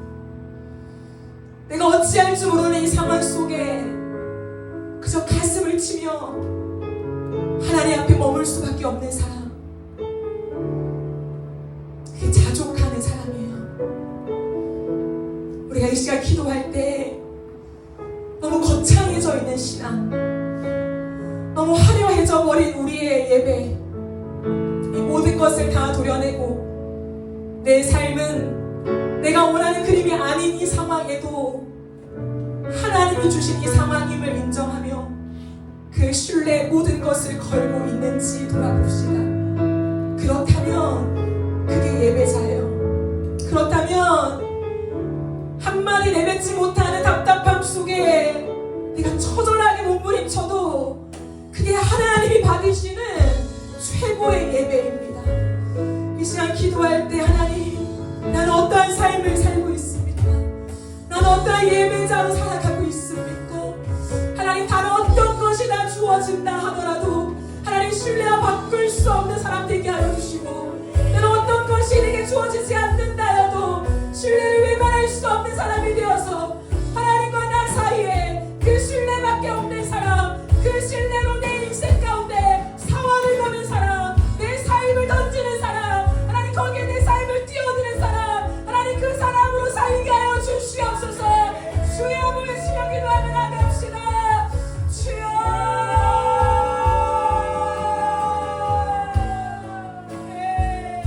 내가 어찌할 줄 모르는 이 상황 속에 그저 가슴을 치며 하나님 앞에 머물 수밖에 없는 사람. 그게 자족하는 사람이에요. 우리가 이 시간 기도할 때 너무 거창해져 있는 신앙, 너무 화려해져 버린 우리의 예배, 이 모든 것을 다 도려내고 내 삶은 내가 원하는 그림이 아닌 이 상황에도 하나님이 주신 이 상황임을 인정하며 그 신뢰 모든 것을 걸고 있는지 돌아봅시다. 그렇다면 그게 예배자예요. 그렇다면 한마디 내뱉지 못하는 답답함 속에 내가 처절하게 몸부림쳐도 그게 하나님이 받으시는 최고의 예배입니다. 이 시간 기도할 때 하나님, 나는 어떠한 삶을 살고 있습니까? 나는 어떠한 예배자로 살아가고 있습니까? 하나님, 다른 어떤 것이 다 주어진다 하더라도 하나님 신뢰와 바꿀 수 없는 사람 되게 하여 주시고, 나는 어떤 것이 내게 주어지지 않는다 해도 신뢰를 외면할 수 없는 사람이 되어서 하나님과 나 사이에 그 신뢰밖에 없는 사람, 그 신뢰로 내 인생 가운데 상황을 거는 사람, 내 삶을 던지는 사람, 하나님 거기에 내 삶을 띄워드는 사람, 하나님 그 사람으로 살게 하여 주시옵소서. 주여 부르시며 기도하며 나갑시다. 주여. 네.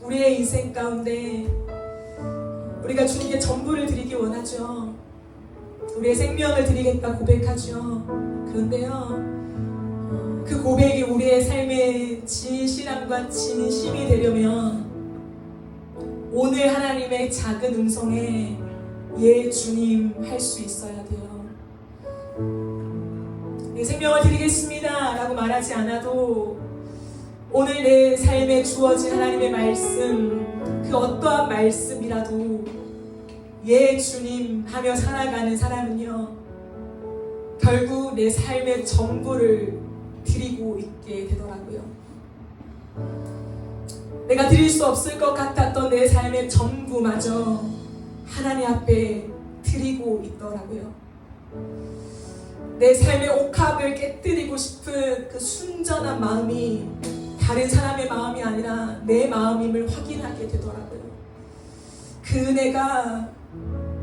우리의 인생 가운데 우리가 주님께 전부를 드리기 원하죠. 우리의 생명을 드리겠다 고백하죠. 그런데요, 그 고백이 우리의 삶의 진실함과 진심이 되려면 오늘 하나님의 작은 음성에 예 주님 할 수 있어야 돼요. 내 생명을 드리겠습니다 라고 말하지 않아도 오늘 내 삶에 주어진 하나님의 말씀, 그 어떠한 말씀이라도 예 주님 하며 살아가는 사람은요, 결국 내 삶의 전부를 드리고 있게 되더라고요. 내가 드릴 수 없을 것 같았던 내 삶의 전부마저 하나님 앞에 드리고 있더라고요. 내 삶의 옥합을 깨뜨리고 싶은 그 순전한 마음이 다른 사람의 마음이 아니라 내 마음임을 확인하게 되더라고요. 그 은혜가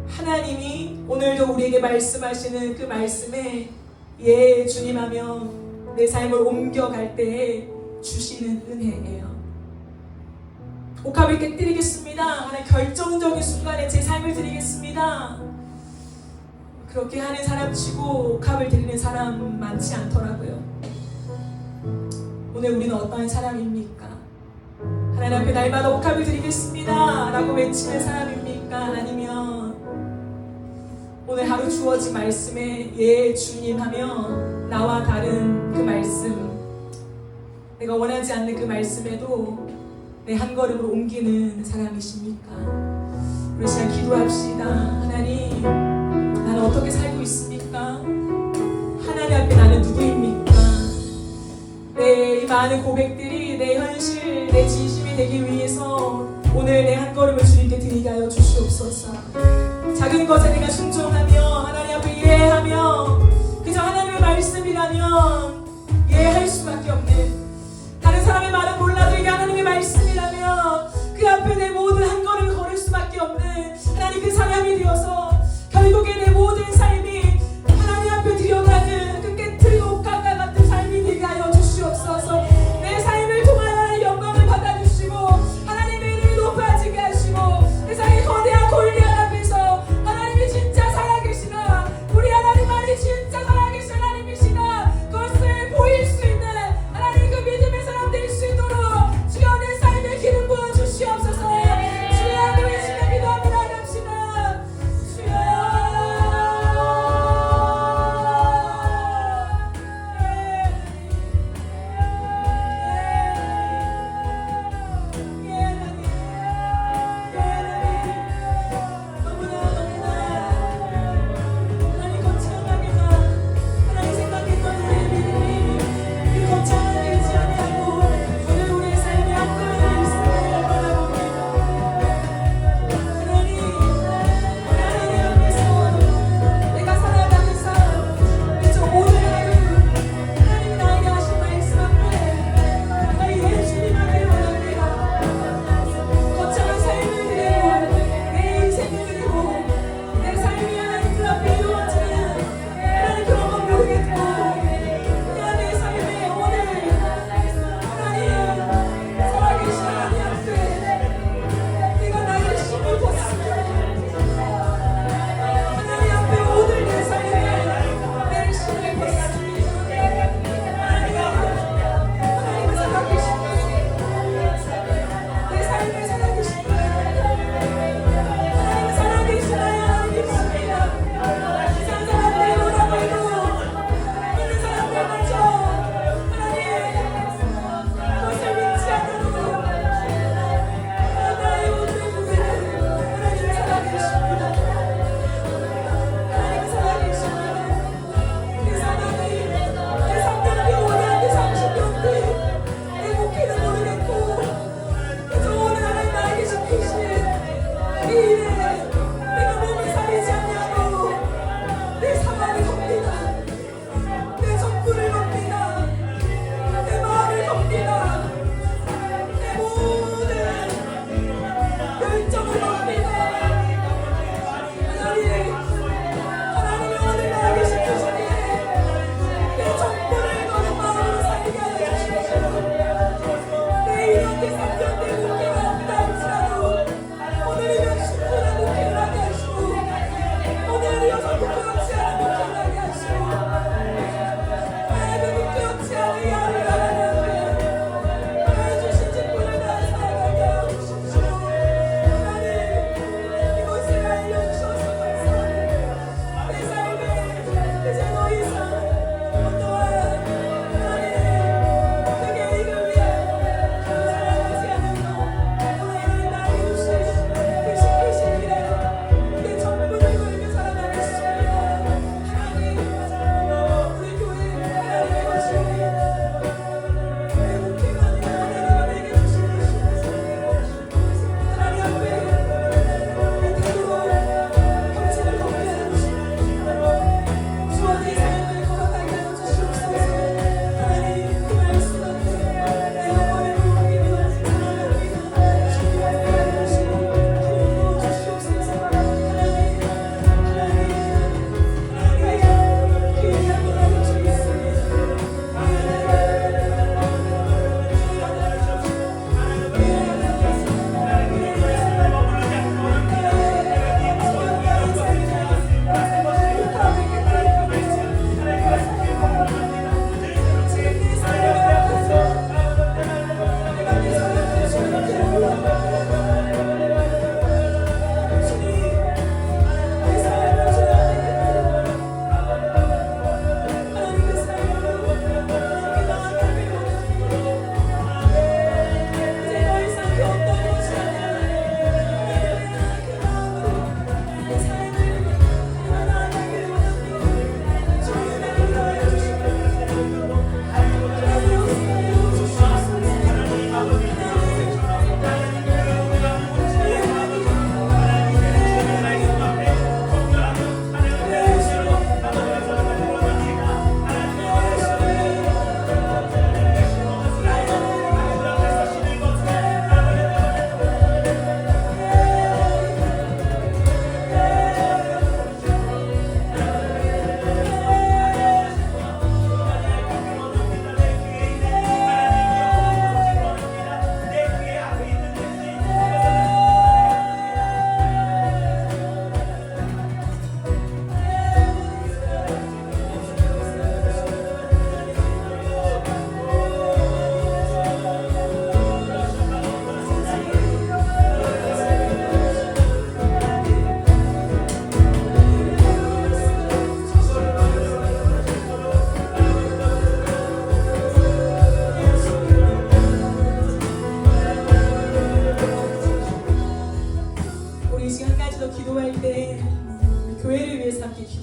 하나님이 오늘도 우리에게 말씀하시는 그 말씀에 예 주님 하며 내 삶을 옮겨갈 때에 주시는 은혜예요. 옥합을 깨뜨리겠습니다. 하나님 결정적인 순간에 제 삶을 드리겠습니다. 그렇게 하는 사람 치고 옥합을 드리는 사람 많지 않더라고요. 오늘 우리는 어떠한 사람입니까? 하나님 앞에 날마다 옥합을 드리겠습니다 라고 외치는 사람입니까? 아니면 오늘 하루 주어진 말씀에 예 주님 하며 나와 다른 그 말씀, 내가 원하지 않는 그 말씀에도 내 한 걸음으로 옮기는 사람이십니까? 우리 시간 기도합시다. 하나님, 나는 어떻게 살고 있습니까? 하나님 앞에 나는 누구입니까? 내 이 많은 고백들이 내 현실, 내 진심이 되기 위해서 오늘 내 한 걸음을 주님께 드리게 하여 주시옵소서. 작은 것에 내가 순종하며 하나님 앞에 예하며 그저 하나님의 말씀이라면 예할 수밖에 없는, 다른 사람의 말은 몰라도 이게 하나님의 말씀이라면 그 앞에 내 모든 한 걸음을 걸을 수밖에 없는 하나님 그 사람이 되어서 결국에 내 모든 삶이 하나님 앞에 들여가는 그 깨트리고 옥합과 같은 삶이 되게 하여 주시옵소서. 내 삶을 통하여 영광을 받아주시고 하나님의 이름이 높아지게 하시고 세상의 거대한 골리앗 앞에서 하나님이 진짜 살아계시나, 우리 하나님만이 진짜 살아계신 하나님이시나 그것을 보일 수 있는 하나님 그 믿음의 사람 될 수 있도록 주여 내 삶에 기름 부어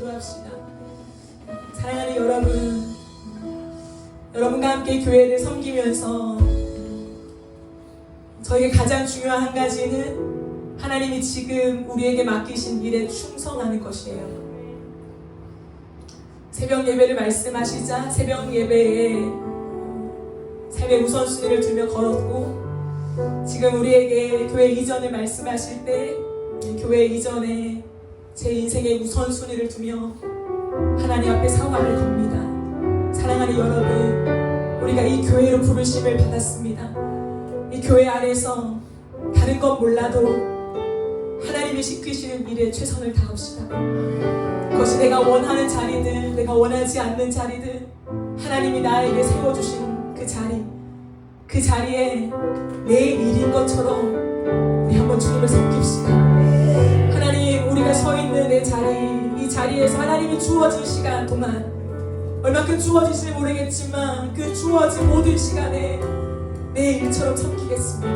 기도합시다. 사랑하는 여러분, 여러분과 함께 교회를 섬기면서 저에게 가장 중요한 한 가지는 하나님이 지금 우리에게 맡기신 일에 충성하는 것이에요. 새벽 예배를 말씀하시자 새벽 예배에 삶의 우선순위를 두며 걸었고, 지금 우리에게 교회 이전을 말씀하실 때 교회 이전에 제 인생의 우선순위를 두며 하나님 앞에 사활을 겁니다. 사랑하는 여러분, 우리가 이 교회로 부르심을 받았습니다. 이 교회 안에서 다른 건 몰라도 하나님이 시키시는 일에 최선을 다합시다. 그것이 내가 원하는 자리든 내가 원하지 않는 자리든 하나님이 나에게 세워주신 그 자리에 내 일인 것처럼 우리 한번 주님을 섬깁시다. 하나님, 우리가 서 있는 내 자리, 이 자리에서 하나님이 주어진 시간 동안 얼마큼 주어질지 모르겠지만 그 주어진 모든 시간에 내 일처럼 섬기겠습니다.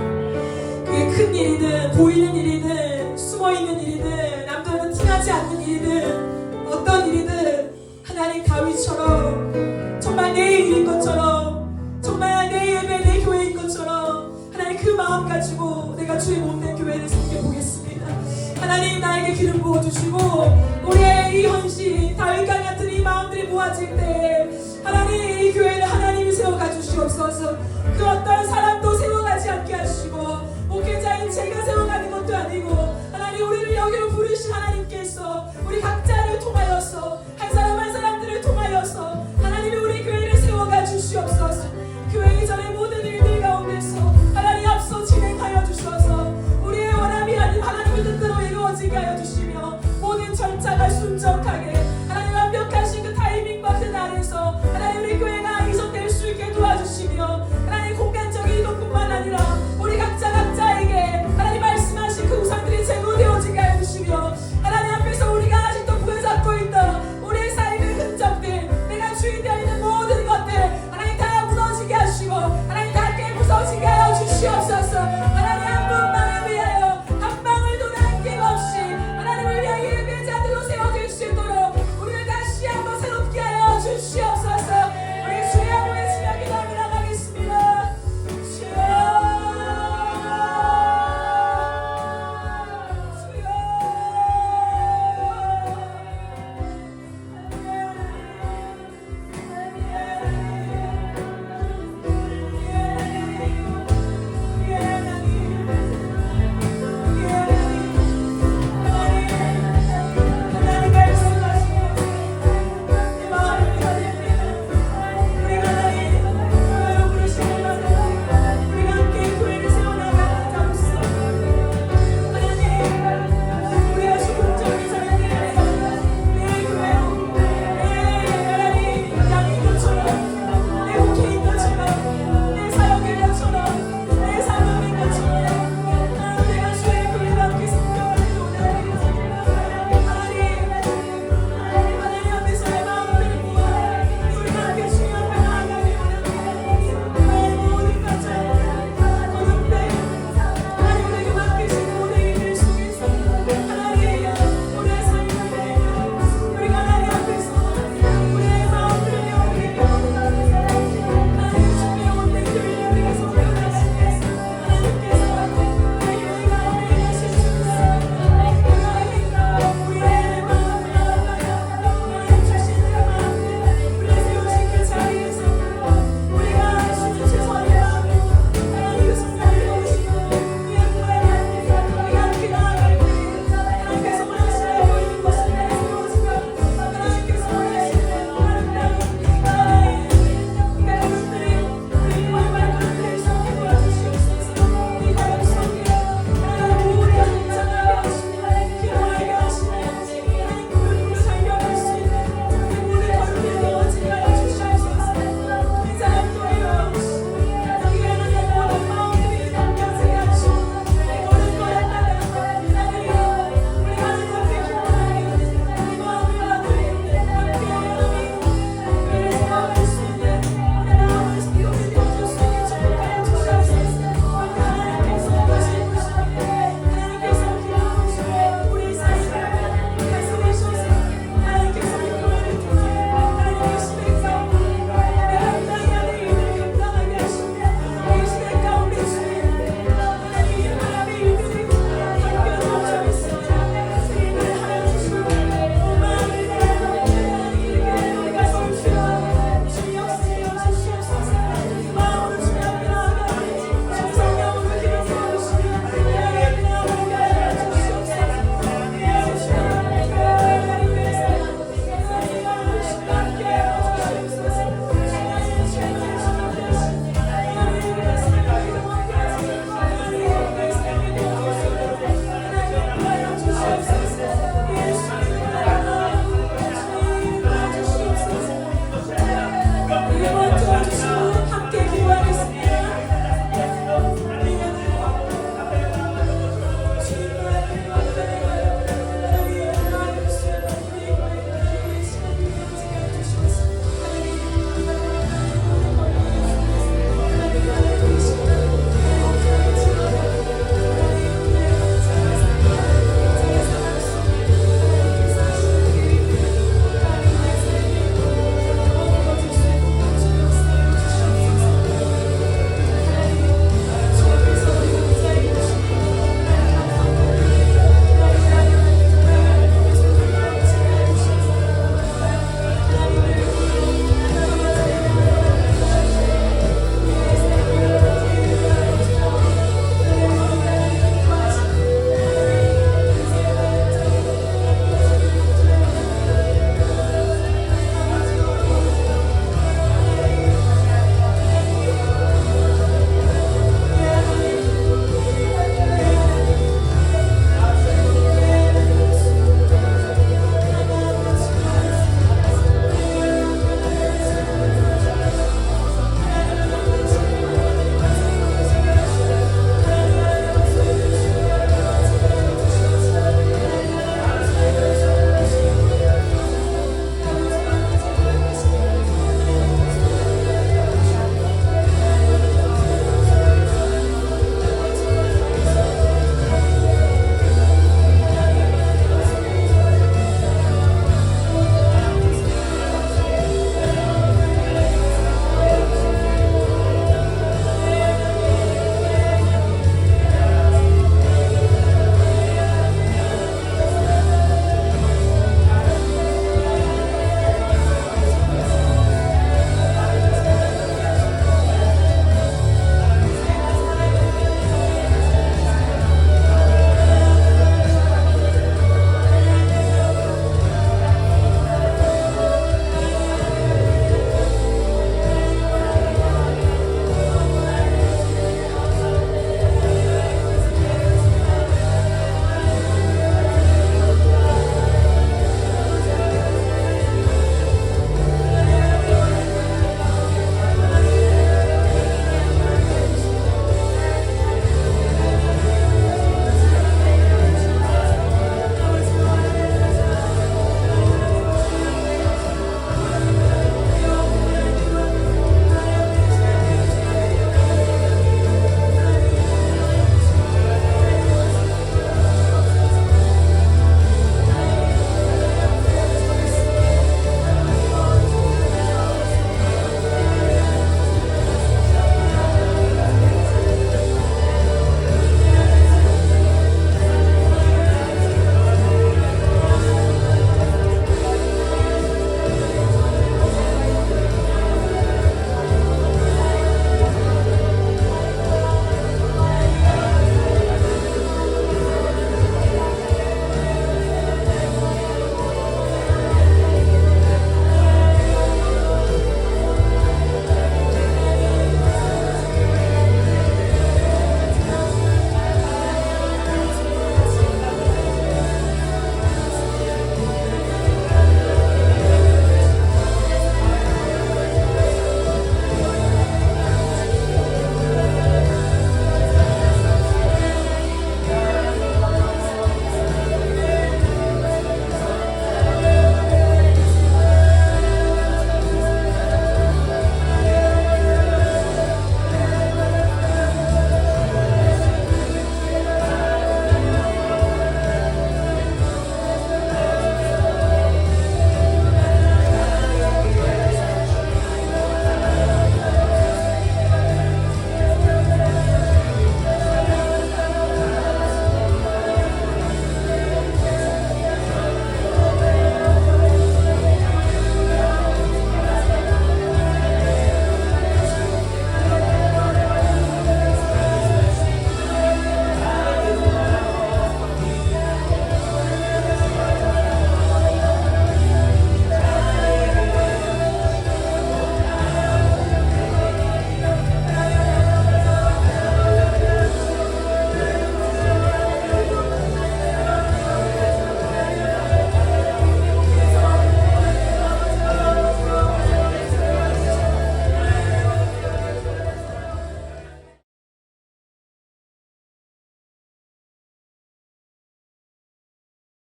그게 큰 일이든 보이는 일이든 숨어있는 일이든 남들한테 티나지 않는 일이든 어떤 일이든 하나님 다윗처럼 정말 내 일인 것처럼, 정말 내 예배 내 교회인 것처럼 하나님 그 마음 가지고 내가 주의 몸된 교회를 섬겨보겠습니다. 하나님, 나에게 기름 부어주시고 우리의 이 헌신 다윗과 같은 이 마음들이 모아질 때 하나님 이 교회를 하나님이 세워가 주시옵소서. 그 어떤 사람도 세워가지 않게 하시고 목회자인 제가 세워가는 것도 아니고 하나님, 우리를 여기로 부르신 하나님께서 우리 각자를 통하여서 한 사람 한 사람들을 통하여서 하나님이 우리 교회를 세워가 주시옵소서. 교회 이전의 모든 일들 가운데서 하나님 앞서 진행하여 주셔서 우리의 원함이 아닌 하나님의 뜻대로 이루어지게 하여 주시며